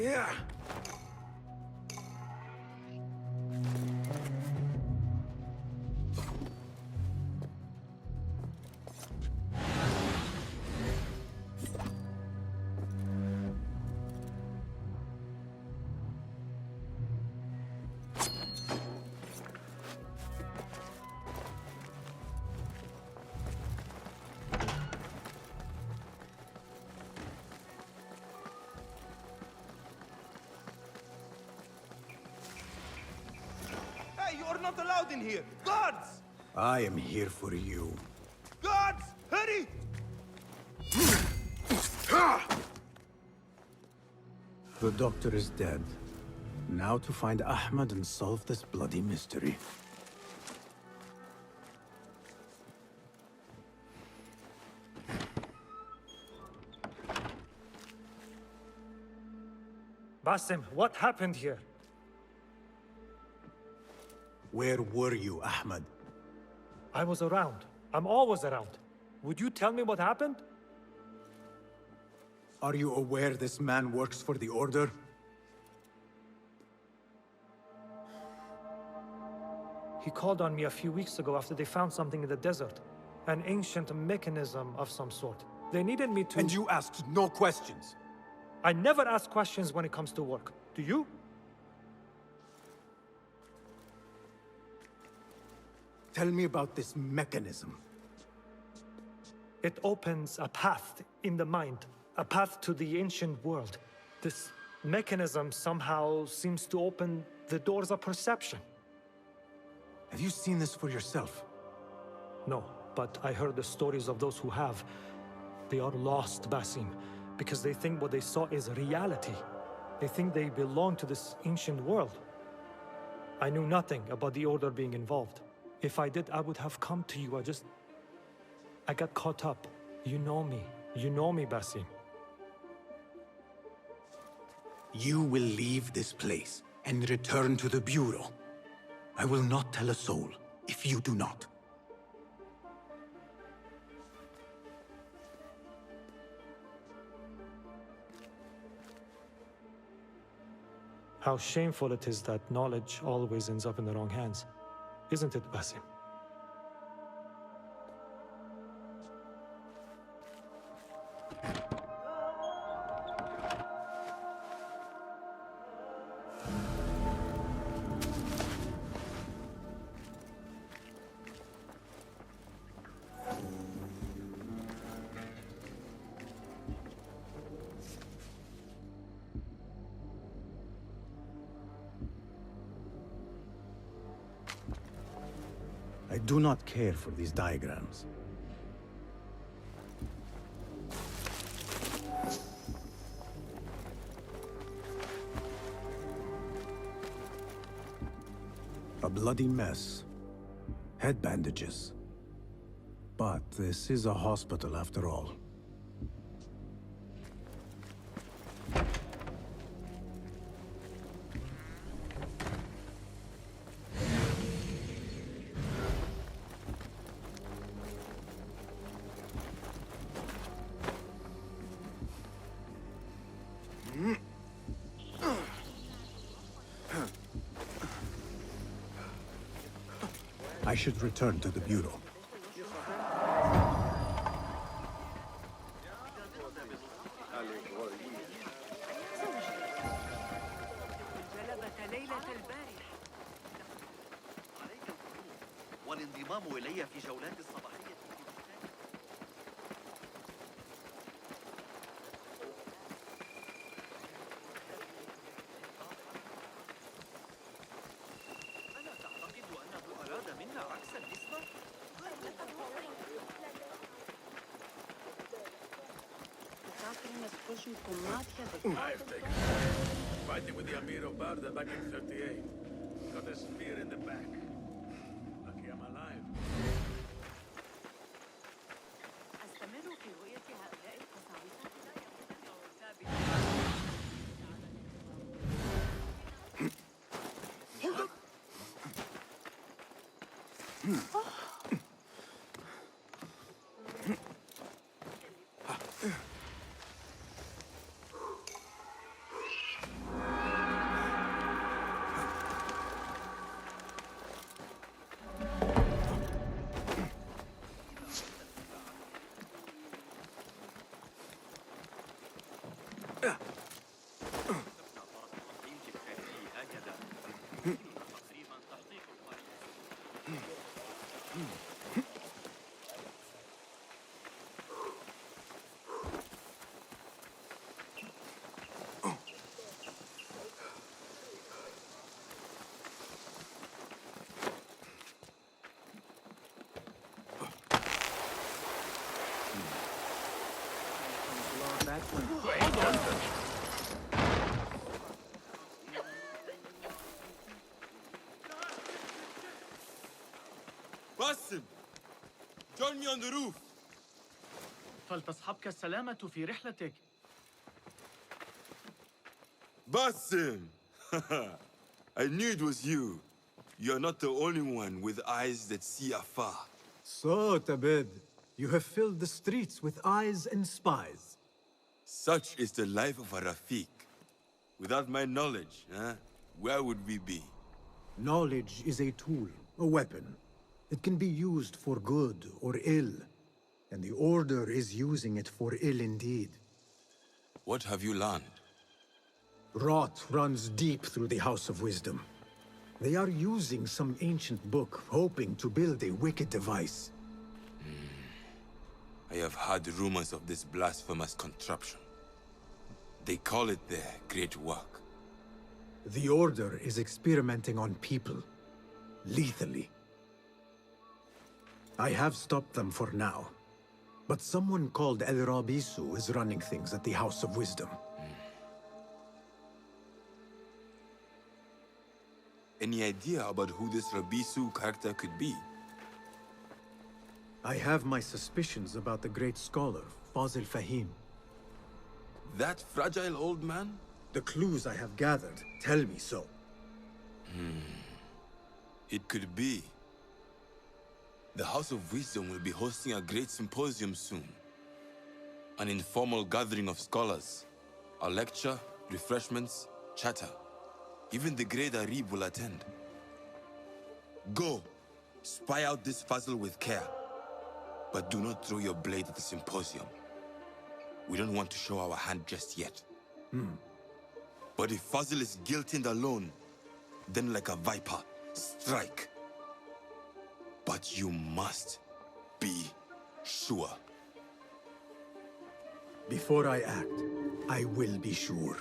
Yeah. You are not allowed in here! Guards! I am here for you. Guards! Hurry! The doctor is dead. Now to find Ahmed and solve this bloody mystery. Basim, what happened here? Where were you, Ahmed? I was around. I'm always around. Would you tell me what happened? Are you aware this man works for the Order? He called on me a few weeks ago after they found something in the desert. An ancient mechanism of some sort. They needed me to... And you asked no questions? I never ask questions when it comes to work. Do you? Tell me about this mechanism. It opens a path in the mind. A path to the ancient world. This mechanism somehow seems to open the doors of perception. Have you seen this for yourself? No, but I heard the stories of those who have. They are lost, Basim, because they think what they saw is reality. They think they belong to this ancient world. I knew nothing about the Order being involved. If I did, I would have come to you. I got caught up. You know me. You know me, Basim. You will leave this place and return to the Bureau. I will not tell a soul if you do not. How shameful it is that knowledge always ends up in the wrong hands. Isn't it, Basim? I do not care for these diagrams. A bloody mess. Head bandages. But this is a hospital after all. I should return to the Bureau. والانضمام إلي في جولات الصباحية. ألا تعتقد أنه أراد منا عكس النسبة؟ I've taken fighting with the Amir of Barda back in 38. Got a spear in the back. Lucky I'm alive. أستمر في رؤية هؤلاء القساوسة Join me on the roof. فلتصحبك السلامة في رحلتك. Basim! I knew it was you. You're not the only one with eyes that see afar. So, Tabid, you have filled the streets with eyes and spies. Such is the life of a Rafiq. Without my knowledge, where would we be? Knowledge is a tool, a weapon. It can be used for good or ill. And the Order is using it for ill indeed. What have you learned? Rot runs deep through the House of Wisdom. They are using some ancient book, hoping to build a wicked device. I have heard rumors of this blasphemous contraption. They call it their great work. The Order is experimenting on people, lethally. I have stopped them for now. But someone called El Rabisu is running things at the House of Wisdom. Any idea about who this Rabisu character could be? I have my suspicions about the great scholar, Fazil Fahim. That fragile old man? The clues I have gathered tell me so. It could be. The House of Wisdom will be hosting a great symposium soon. An informal gathering of scholars. A lecture, refreshments, chatter. Even the great Arib will attend. Go, spy out this Fazil with care. But do not throw your blade at the symposium. We don't want to show our hand just yet. But if Fazil is guilty and alone, then like a viper, strike. But you must be sure. Before I act, I will be sure.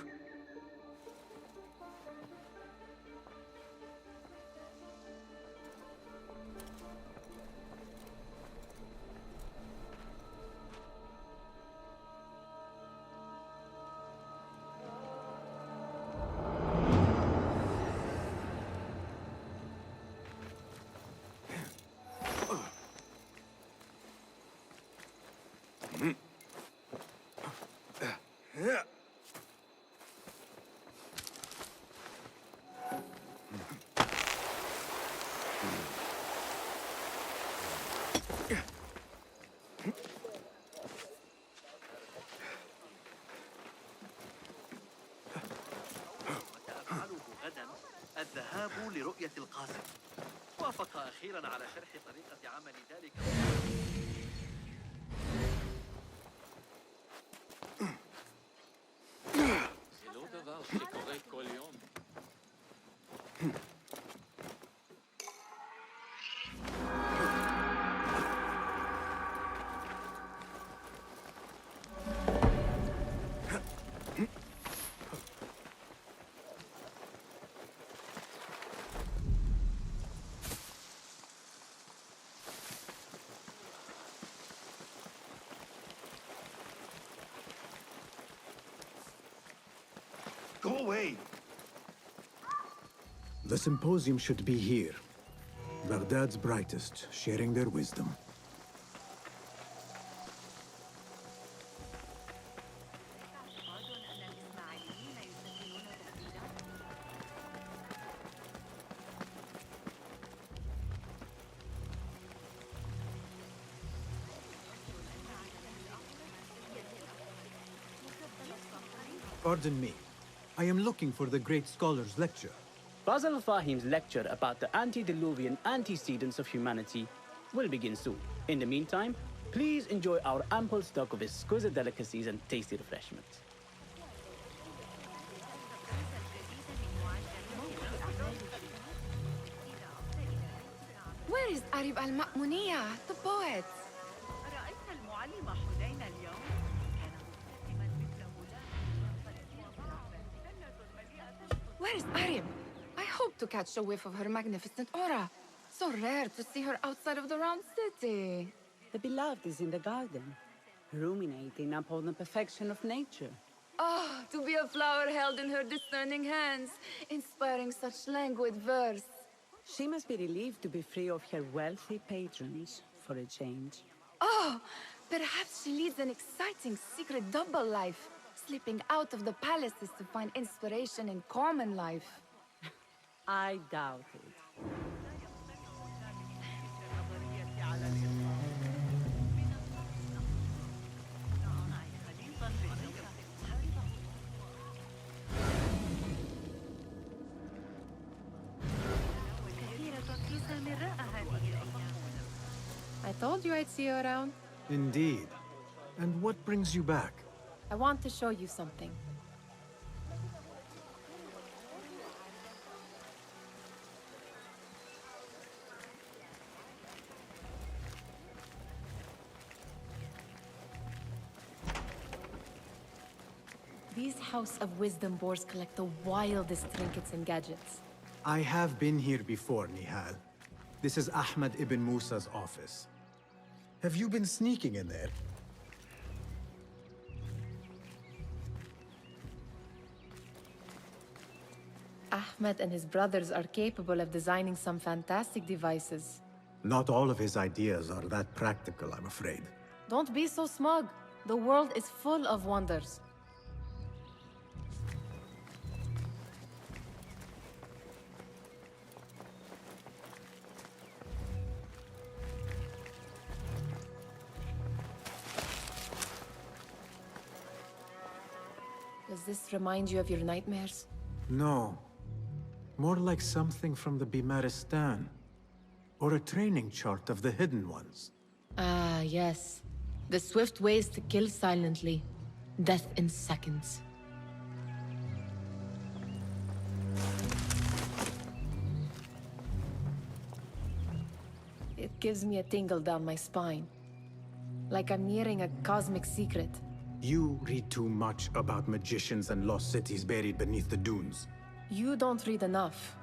الذهاب لرؤية القاسم. وافق أخيرا على شرح طريقة عمل ذلك. זה לא דבר שקורה כל יום. Go away! The symposium should be here. Baghdad's brightest, sharing their wisdom. Pardon me. I am looking for the great scholar's lecture. Fazl Fahim's lecture about the antediluvian antecedents of humanity will begin soon. In the meantime, please enjoy our ample stock of exquisite delicacies and tasty refreshments. Where is Arib al-Ma'muniya, the poet? Where is Arib? I hope to catch a whiff of her magnificent aura. So rare to see her outside of the round city. The beloved is in the garden, ruminating upon the perfection of nature. Ah, to be a flower held in her discerning hands, inspiring such languid verse. She must be relieved to be free of her wealthy patrons, for a change. Oh, perhaps she leads an exciting secret double life, slipping out of the palaces to find inspiration in common life. I doubt it. I told you I'd see you around. Indeed. And what brings you back? I want to show you something. These House of Wisdom boars collect the wildest trinkets and gadgets. I have been here before, Nehal. This is Ahmed ibn Musa's office. Have you been sneaking in there? Ahmed and his brothers are capable of designing some fantastic devices. Not all of his ideas are that practical, I'm afraid. Don't be so smug. The world is full of wonders. Does this remind you of your nightmares? No. More like something from the Bimaristan. Or a training chart of the Hidden Ones. Ah, yes. The swift ways to kill silently. Death in seconds. It gives me a tingle down my spine. Like I'm nearing a cosmic secret. You read too much about magicians and lost cities buried beneath the dunes. You don't read enough.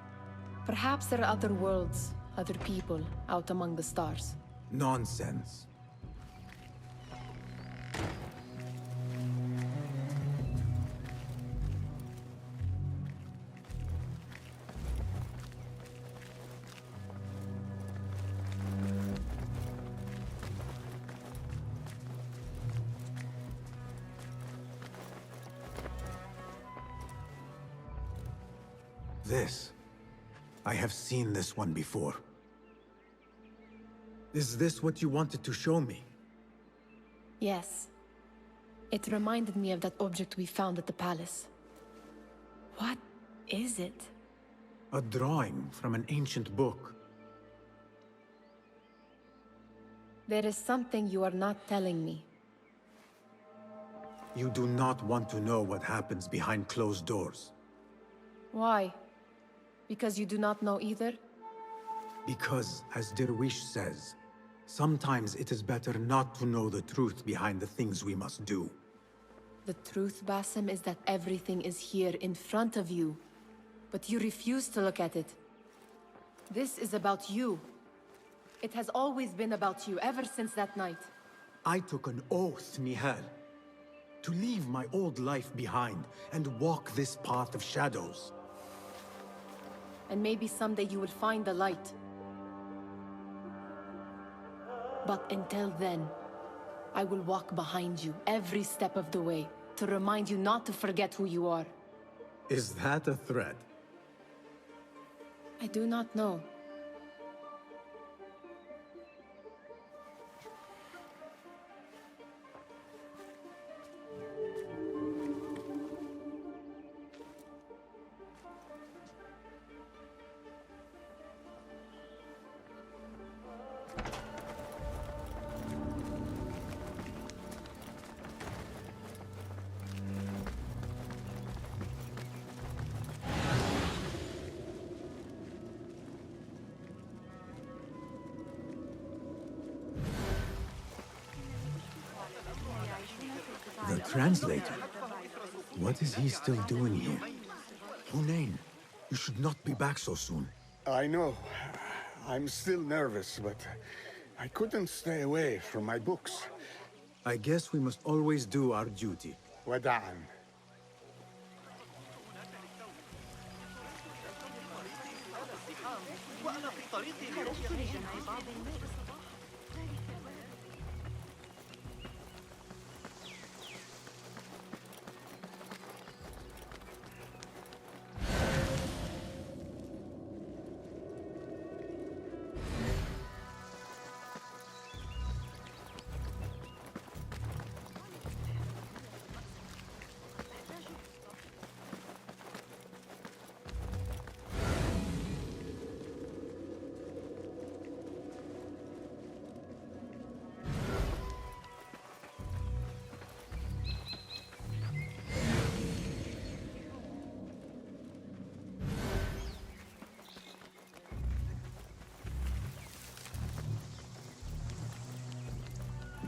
Perhaps there are other worlds, other people, out among the stars. Nonsense. This. I have seen this one before. Is this what you wanted to show me? Yes. It reminded me of that object we found at the palace. What is it? A drawing from an ancient book. There is something you are not telling me. You do not want to know what happens behind closed doors. Why? Because you do not know either? Because, as Derwish says, sometimes it is better not to know the truth behind the things we must do. The truth, Basim, is that everything is here in front of you. But you refuse to look at it. This is about you. It has always been about you, ever since that night. I took an oath, Nehal, to leave my old life behind and walk this path of shadows. And maybe someday you will find the light. But until then, I will walk behind you every step of the way to remind you not to forget who you are. Is that a threat? I do not know. The translator? What is he still doing here? Hunain, you should not be back so soon. I know. I'm still nervous, but I couldn't stay away from my books. I guess we must always do our duty. وداعا.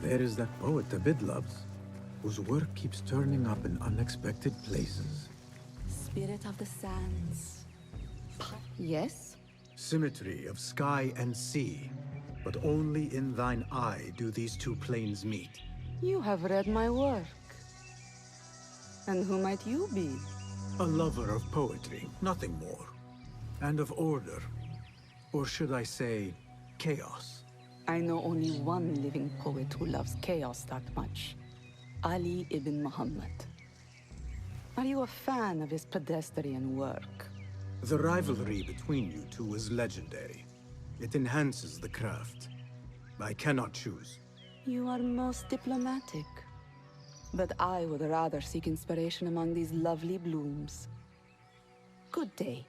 there is that poet Abid loves, whose work keeps turning up in unexpected places. Spirit of the sands. Yes? Symmetry of sky and sea, but only in thine eye do these two planes meet. You have read my work. And who might you be? A lover of poetry, nothing more. And of order. Or should I say, chaos. I know only one living poet who loves chaos that much. Ali ibn Muhammad. Are you a fan of his pedestrian work? The rivalry between you two is legendary. It enhances the craft. I cannot choose. You are most diplomatic. But I would rather seek inspiration among these lovely blooms. Good day.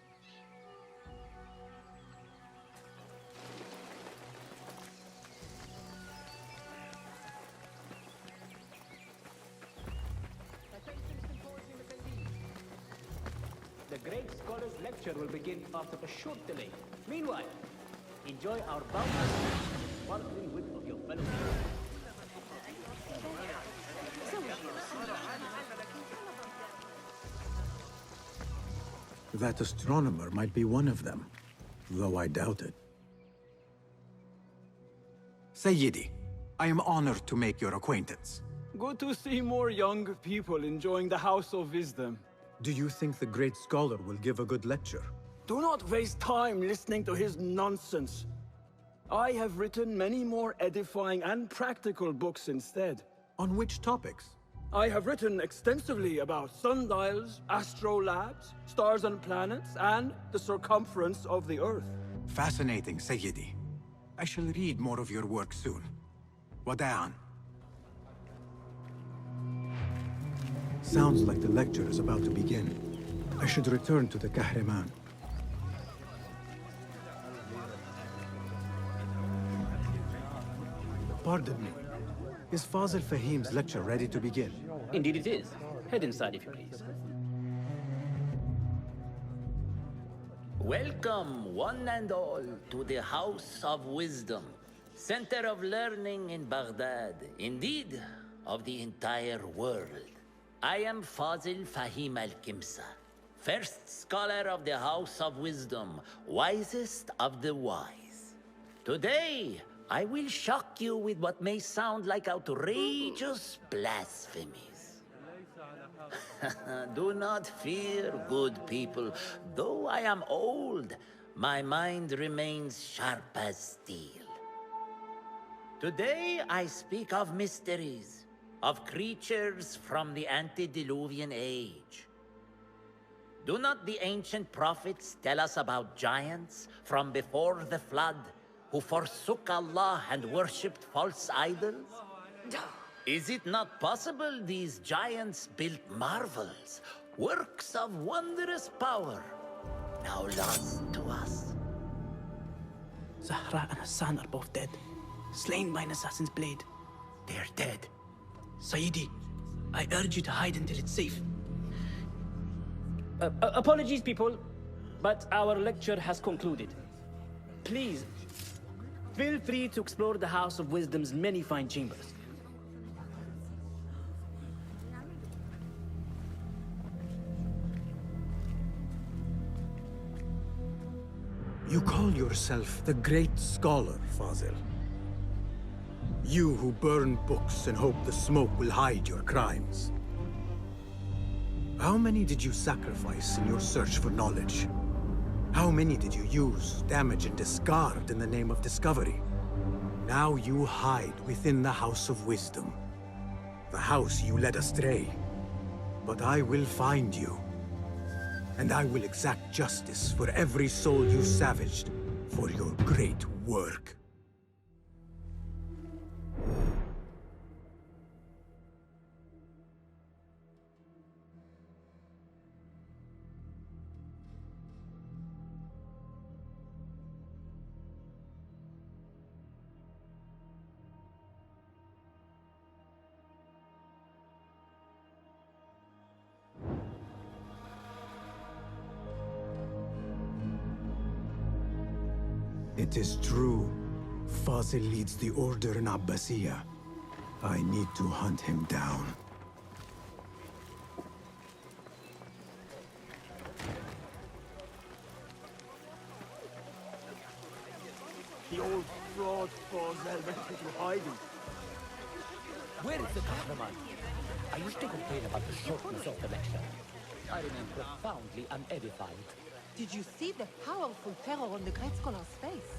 The Great Scholar's lecture will begin after a short delay. Meanwhile, enjoy our bounty sparkly wit of your fellow people. That astronomer might be one of them, though I doubt it. Sayyidi, I am honored to make your acquaintance. Good to see more young people enjoying the House of Wisdom. Do you think the great scholar will give a good lecture? Do not waste time listening to his nonsense. I have written many more edifying and practical books instead. On which topics? I have written extensively about sundials, astrolabes, stars and planets, and the circumference of the Earth. Fascinating, Sayyidi. I shall read more of your work soon. Wada'an. Sounds like the lecture is about to begin. I should return to the Kahraman. Pardon me. Is Fazil Fahim's lecture ready to begin? Indeed it is. Head inside if you please. Welcome, one and all, to the House of Wisdom, center of learning in Baghdad, indeed, of the entire world. I am Fazil Fahim al-Kimsa, first scholar of the House of Wisdom, wisest of the wise. Today, I will shock you with what may sound like outrageous blasphemies. Do not fear, good people. Though I am old, my mind remains sharp as steel. Today I speak of mysteries, of creatures from the antediluvian age. Do not the ancient prophets tell us about giants from before the flood who forsook Allah and worshipped false idols? Is it not possible these giants built marvels, works of wondrous power, now lost to us? Zahra and Hassan are both dead, slain by an assassin's blade. They're dead. Sayyidi, I urge you to hide until it's safe. Apologies, people, but our lecture has concluded. Please, feel free to explore the House of Wisdom's many fine chambers. You call yourself the great scholar, Fazil. You who burn books and hope the smoke will hide your crimes. How many did you sacrifice in your search for knowledge? How many did you use, damage, and discard in the name of discovery? Now you hide within the House of Wisdom. The house you led astray. But I will find you. And I will exact justice for every soul you savaged for your great work. It is true. Fazil leads the order in Abbasiyah. I need to hunt him down. The old fraud falls went into hiding. Where is the Kahraman? I used to complain about the shortness of the lecture. I remain profoundly unedified. Did you see the powerful terror on the Great Scholar's face?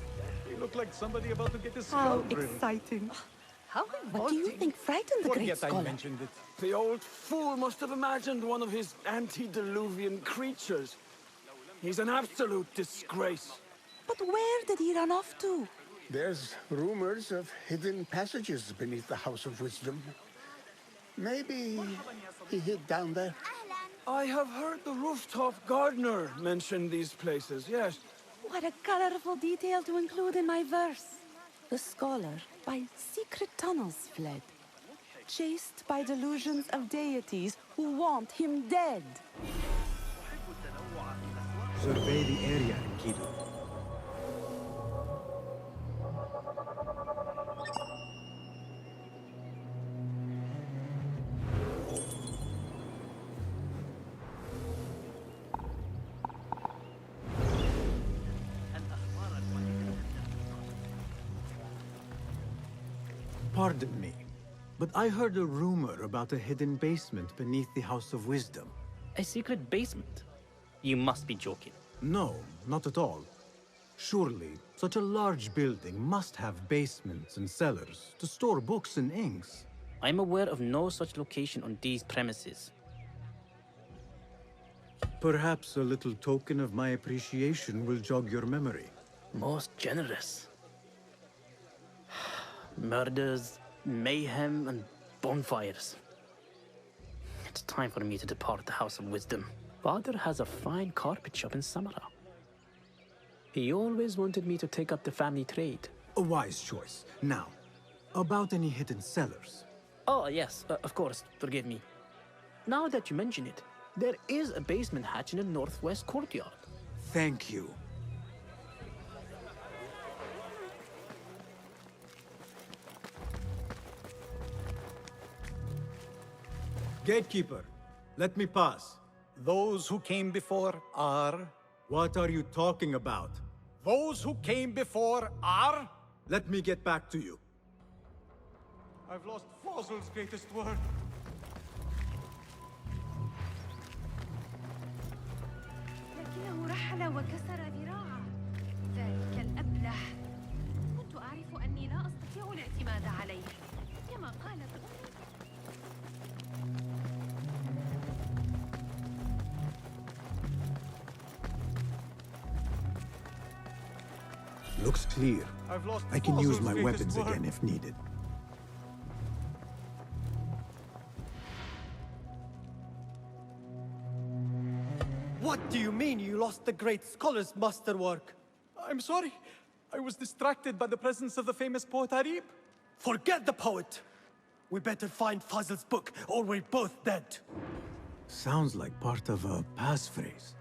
He looked like somebody about to get his How skull drilled. exciting. How What do you think frightened the Great Forget I Scholar? mentioned it. The old fool must have imagined one of his antediluvian creatures. He's an absolute disgrace. But where did he run off to? There's rumors of hidden passages beneath the House of Wisdom. Maybe he hid down there. I have heard the rooftop gardener mention these places, yes. What a colorful detail to include in my verse. The scholar by secret tunnels fled, chased by delusions of deities who want him dead. Survey the area, Enkidu. Pardon me, but I heard a rumor about a hidden basement beneath the House of Wisdom. A secret basement? You must be joking. No, not at all. Surely, such a large building must have basements and cellars to store books and inks. I'm aware of no such location on these premises. Perhaps a little token of my appreciation will jog your memory. Most generous. Murders, mayhem, and bonfires. It's time for me to depart the House of Wisdom. Father has a fine carpet shop in Samara. He always wanted me to take up the family trade. A wise choice. Now, about any hidden cellars. Oh, yes, of course, forgive me. Now that you mention it, there is a basement hatch in the northwest courtyard. Thank you. Gatekeeper, let me pass. Those who came before are... What are you talking about? Those who came before are... Let me get back to you. I've lost Fossil's greatest word. لكنه رحل وكسر ذراعه. ذلك الأبله. كنت أعرف أني لا أستطيع الاعتماد عليه. كما قالت أمي. Looks clear. I've lost I can use Fossil's my greatest weapons word. again if needed. What do you mean you lost the great scholar's masterwork? I'm sorry. I was distracted by the presence of the famous poet Harib. Forget the poet! We better find Fazl's book, or we're both dead. Sounds like part of a passphrase.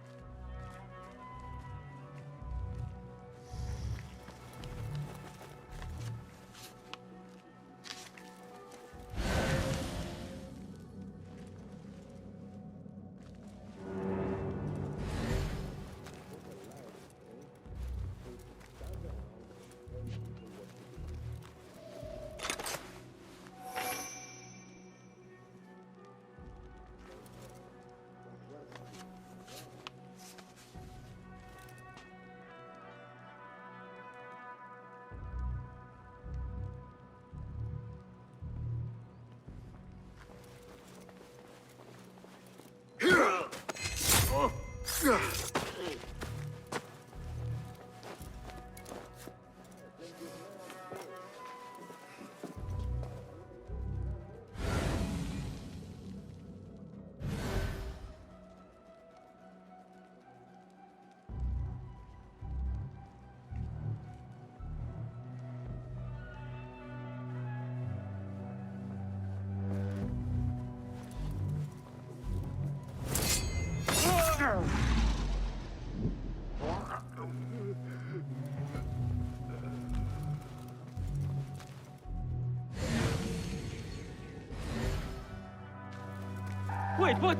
Wait, what?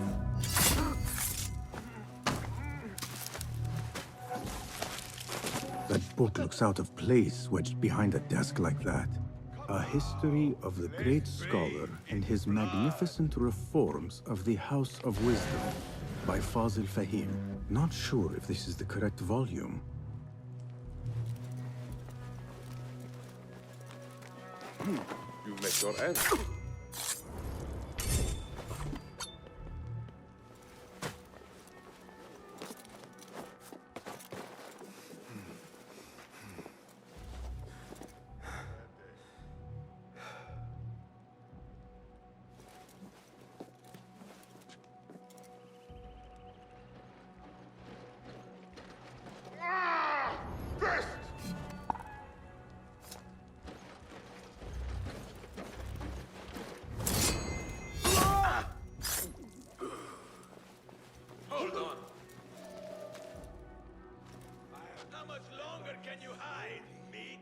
That book looks out of place wedged behind a desk like that. A history of the great scholar and his magnificent reforms of the House of Wisdom by Fazil Fahim. Not sure if this is the correct volume. You met your end. Hold on. How much longer can you hide, meat?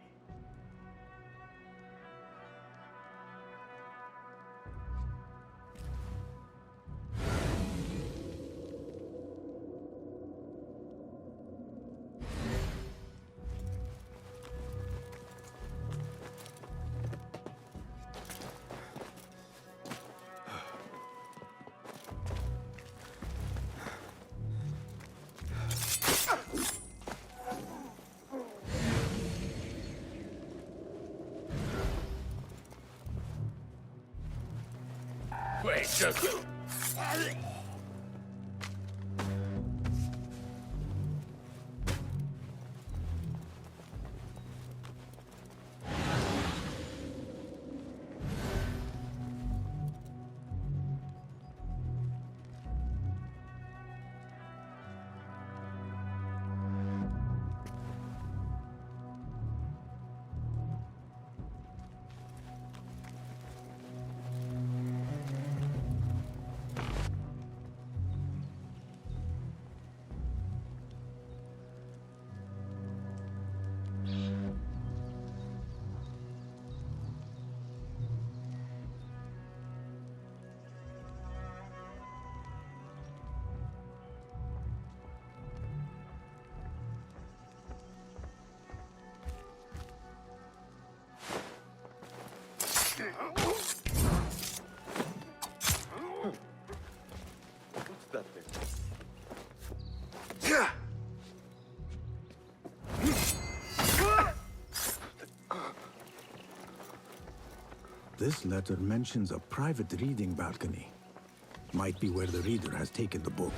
Wait, just... What's that thing? This letter mentions a private reading balcony. Might be where the reader has taken the book.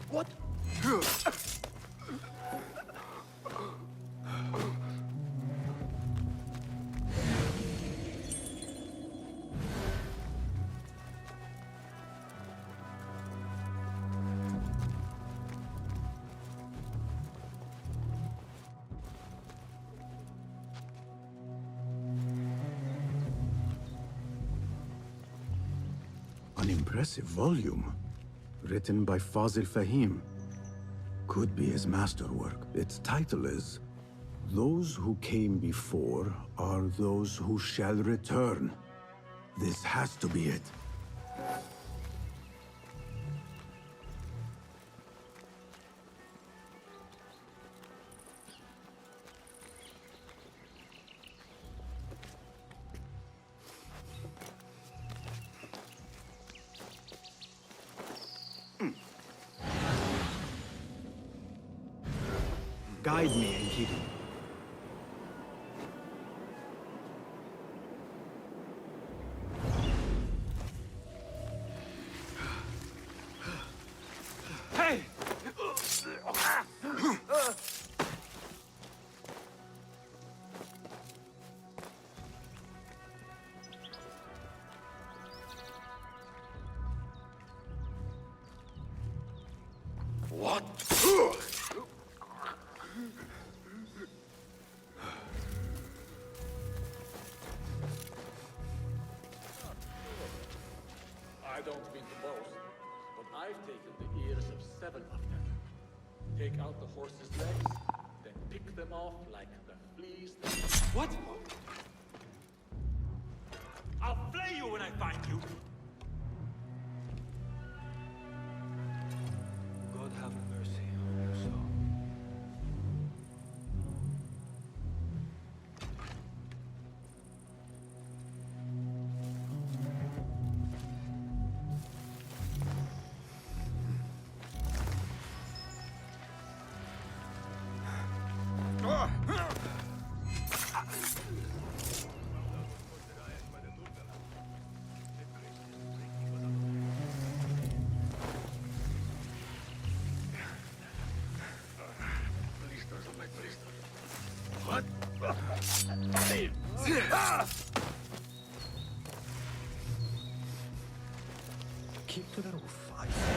What? An impressive volume. Written by Fazil Fahim. Could be his masterwork. Its title is Those Who Came Before Are Those Who Shall Return. This has to be it. Guide me, Enkidu. Hey! I don't mean to boast, but I've taken the ears of 7 of them. Take out the horse's legs, then pick them off like the fleas that... What? I'll flay you when I find you! God have mercy on your soul. What? Keep to the roof, I say.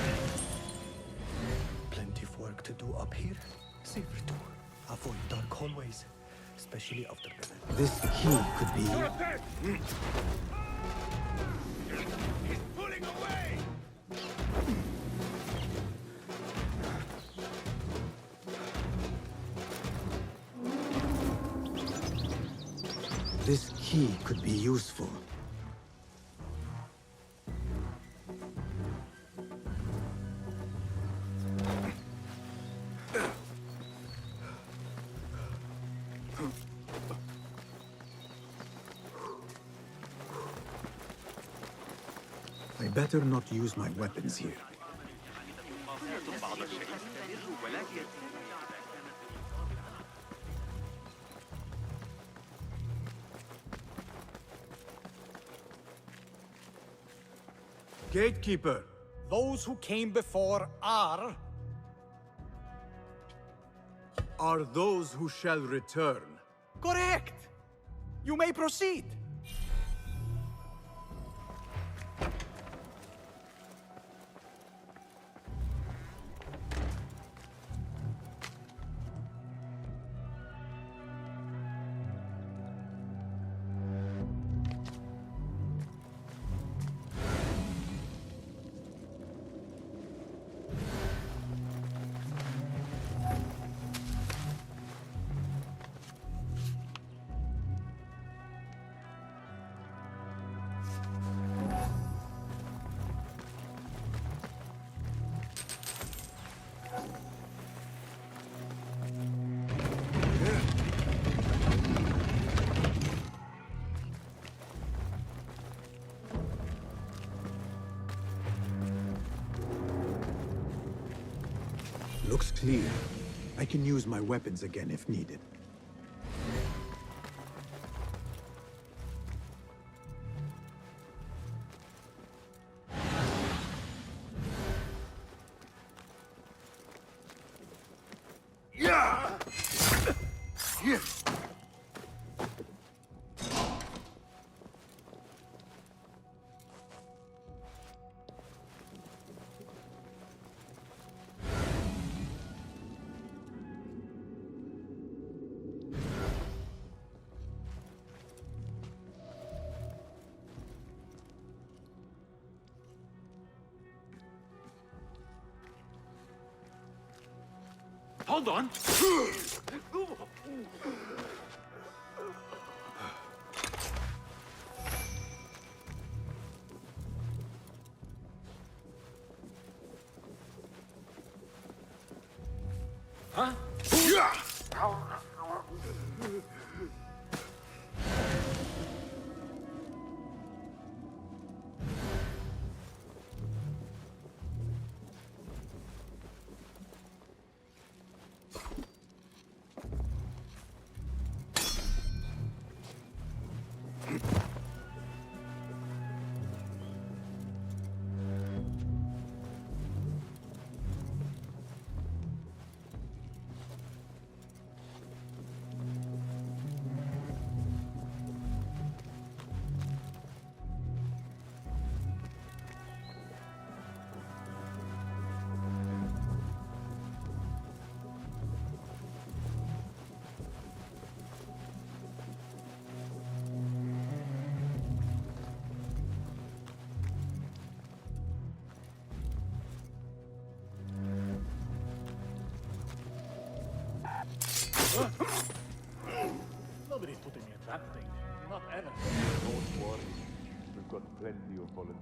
Plenty of work to do up here. Safer too. Avoid dark hallways, especially after the... This key could be... You're a pet! He's pulling away! This key could be useful. I better not use my weapons here. Gatekeeper, those who came before are those who shall return. Correct! You may proceed. Looks clear. I can use my weapons again if needed. Hold on! Huh? Nobody's putting me in that thing. Not ever. Don't worry. We've got plenty of volunteers.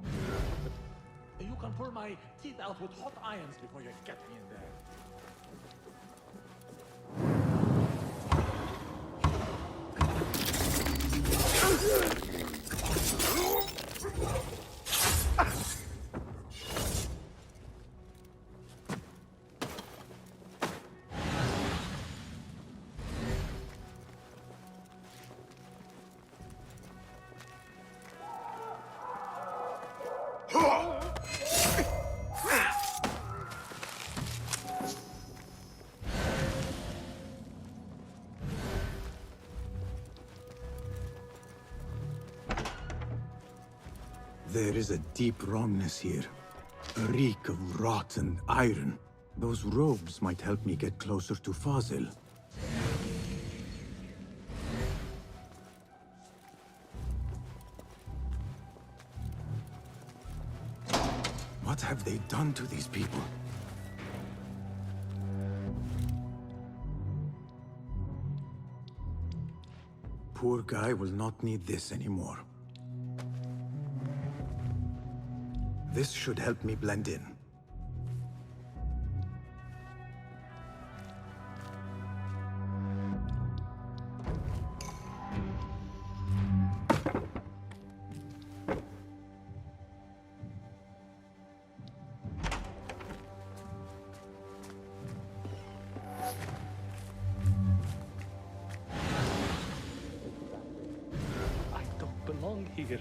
You can pull my teeth out with hot irons before you get me in there. There is a deep wrongness here. A reek of rotten iron. Those robes might help me get closer to Fazil. What have they done to these people? Poor guy will not need this anymore. This should help me blend in. I don't belong here.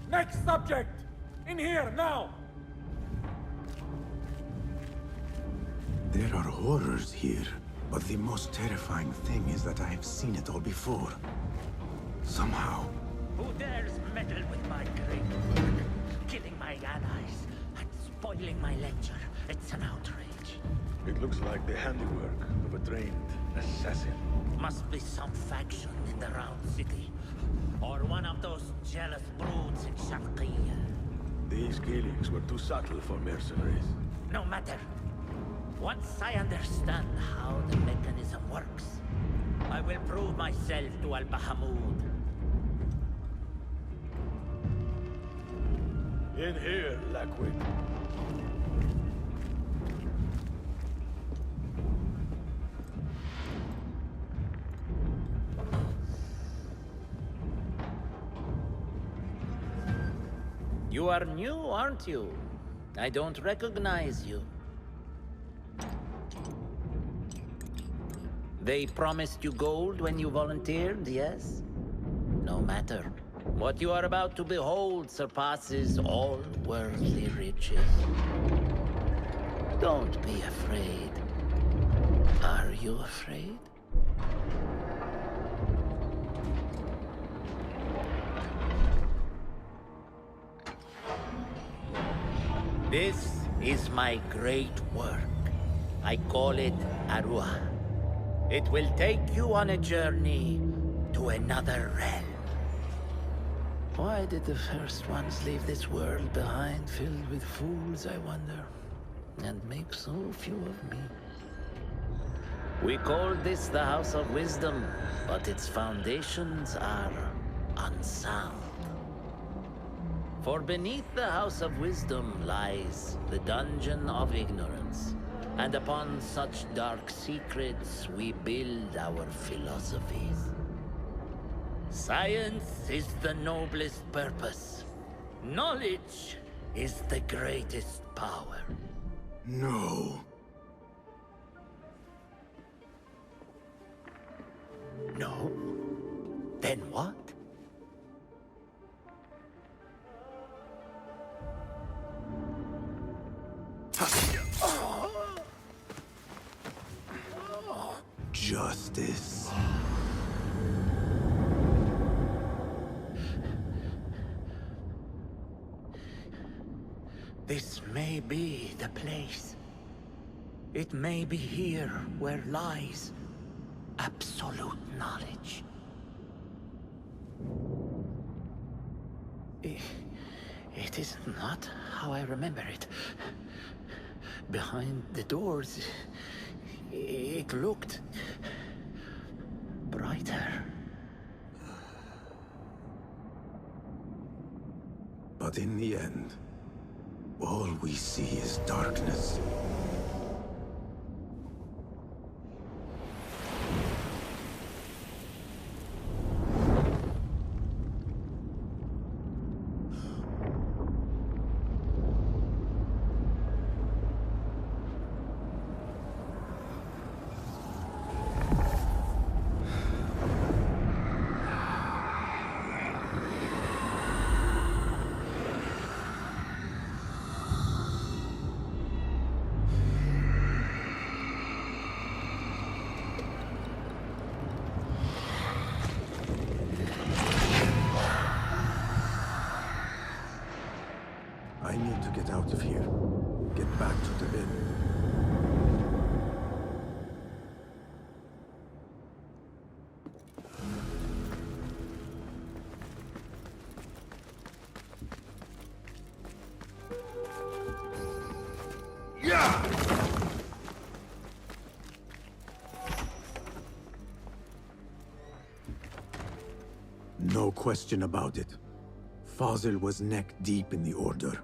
Next subject! In here, now! There are horrors here, but the most terrifying thing is that I have seen it all before. Somehow. Who dares meddle with my great work? Killing my allies and spoiling my lecture. It's an outrage. It looks like the handiwork of a trained assassin. Must be some faction in the Round City. Or one of those jealous broods in Sharqiyya. These killings were too subtle for mercenaries. No matter. Once I understand how the mechanism works, I will prove myself to Al-Bahamud. In here, Lackwit. You are new, aren't you? I don't recognize you. They promised you gold when you volunteered, yes? No matter. What you are about to behold surpasses all worldly riches. Don't be afraid. Are you afraid? This is my great work. I call it Arua. It will take you on a journey to another realm. Why did the first ones leave this world behind, filled with fools, I wonder, and make so few of me? We called this the House of Wisdom, but its foundations are unsound. For beneath the House of Wisdom lies the Dungeon of Ignorance, and upon such dark secrets we build our philosophies. Science is the noblest purpose. Knowledge is the greatest power. No. No? Then what? Justice. This may be the place. It may be here where lies absolute knowledge. It is not how I remember it. Behind the doors, it looked brighter. But in the end, all we see is darkness. I need to get out of here. Get back to the inn. No question about it. Fazil was neck deep in the Order.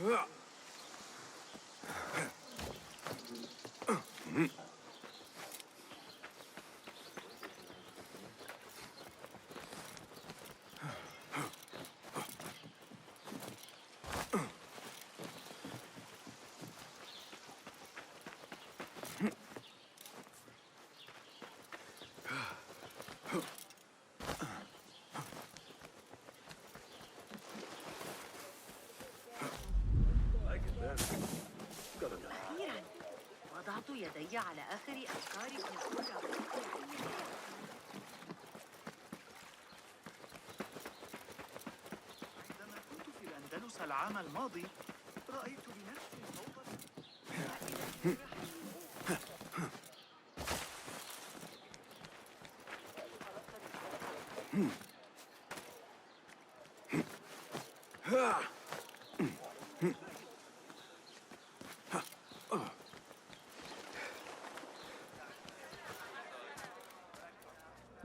أخيراً وضعت يدي على آخر أفكاري الأولى. عندما كنت في الأندلس العام الماضي رأيت بنفسي صوتا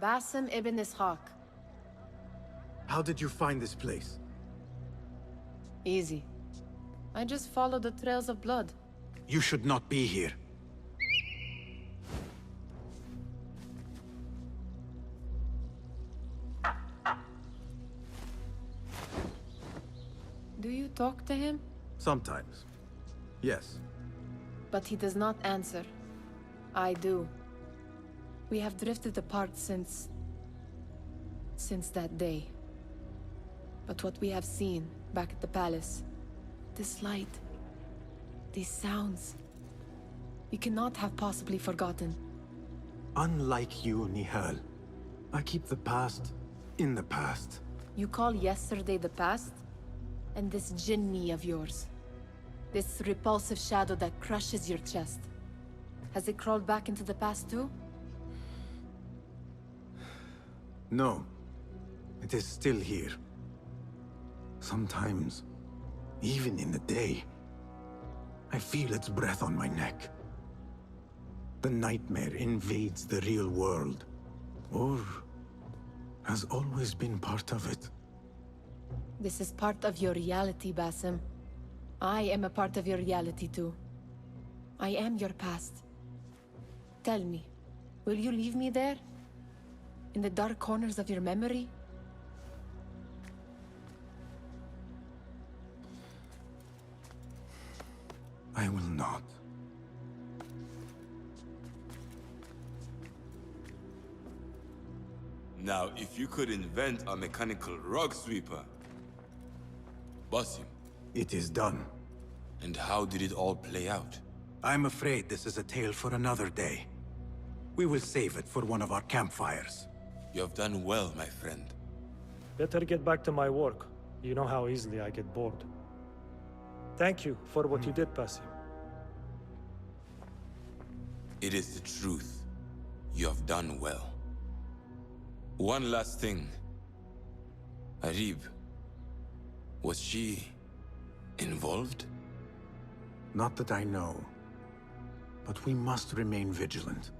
Basim ibn Ishaq. How did you find this place? Easy. I just followed the trails of blood. You should not be here. Do you talk to him? Sometimes. Yes. But he does not answer. I do. We have drifted apart since that day. But what we have seen back at the palace, this light, these sounds, we cannot have possibly forgotten. Unlike you, Nehal, I keep the past in the past. You call yesterday the past? And this jinni of yours, this repulsive shadow that crushes your chest, has it crawled back into the past too? No. It is still here. Sometimes, even in the day, I feel its breath on my neck. The nightmare invades the real world, or has always been part of it. This is part of your reality, Basim. I am a part of your reality too. I am your past. Tell me, will you leave me there? In the dark corners of your memory? I will not. Now, if you could invent a mechanical rug sweeper, Basim. It is done. And how did it all play out? I'm afraid this is a tale for another day. We will save it for one of our campfires. You have done well, my friend. Better get back to my work. You know how easily I get bored. Thank you for what you did, Basim. It is the truth. You have done well. One last thing. Arib, was she involved? Not that I know. But we must remain vigilant.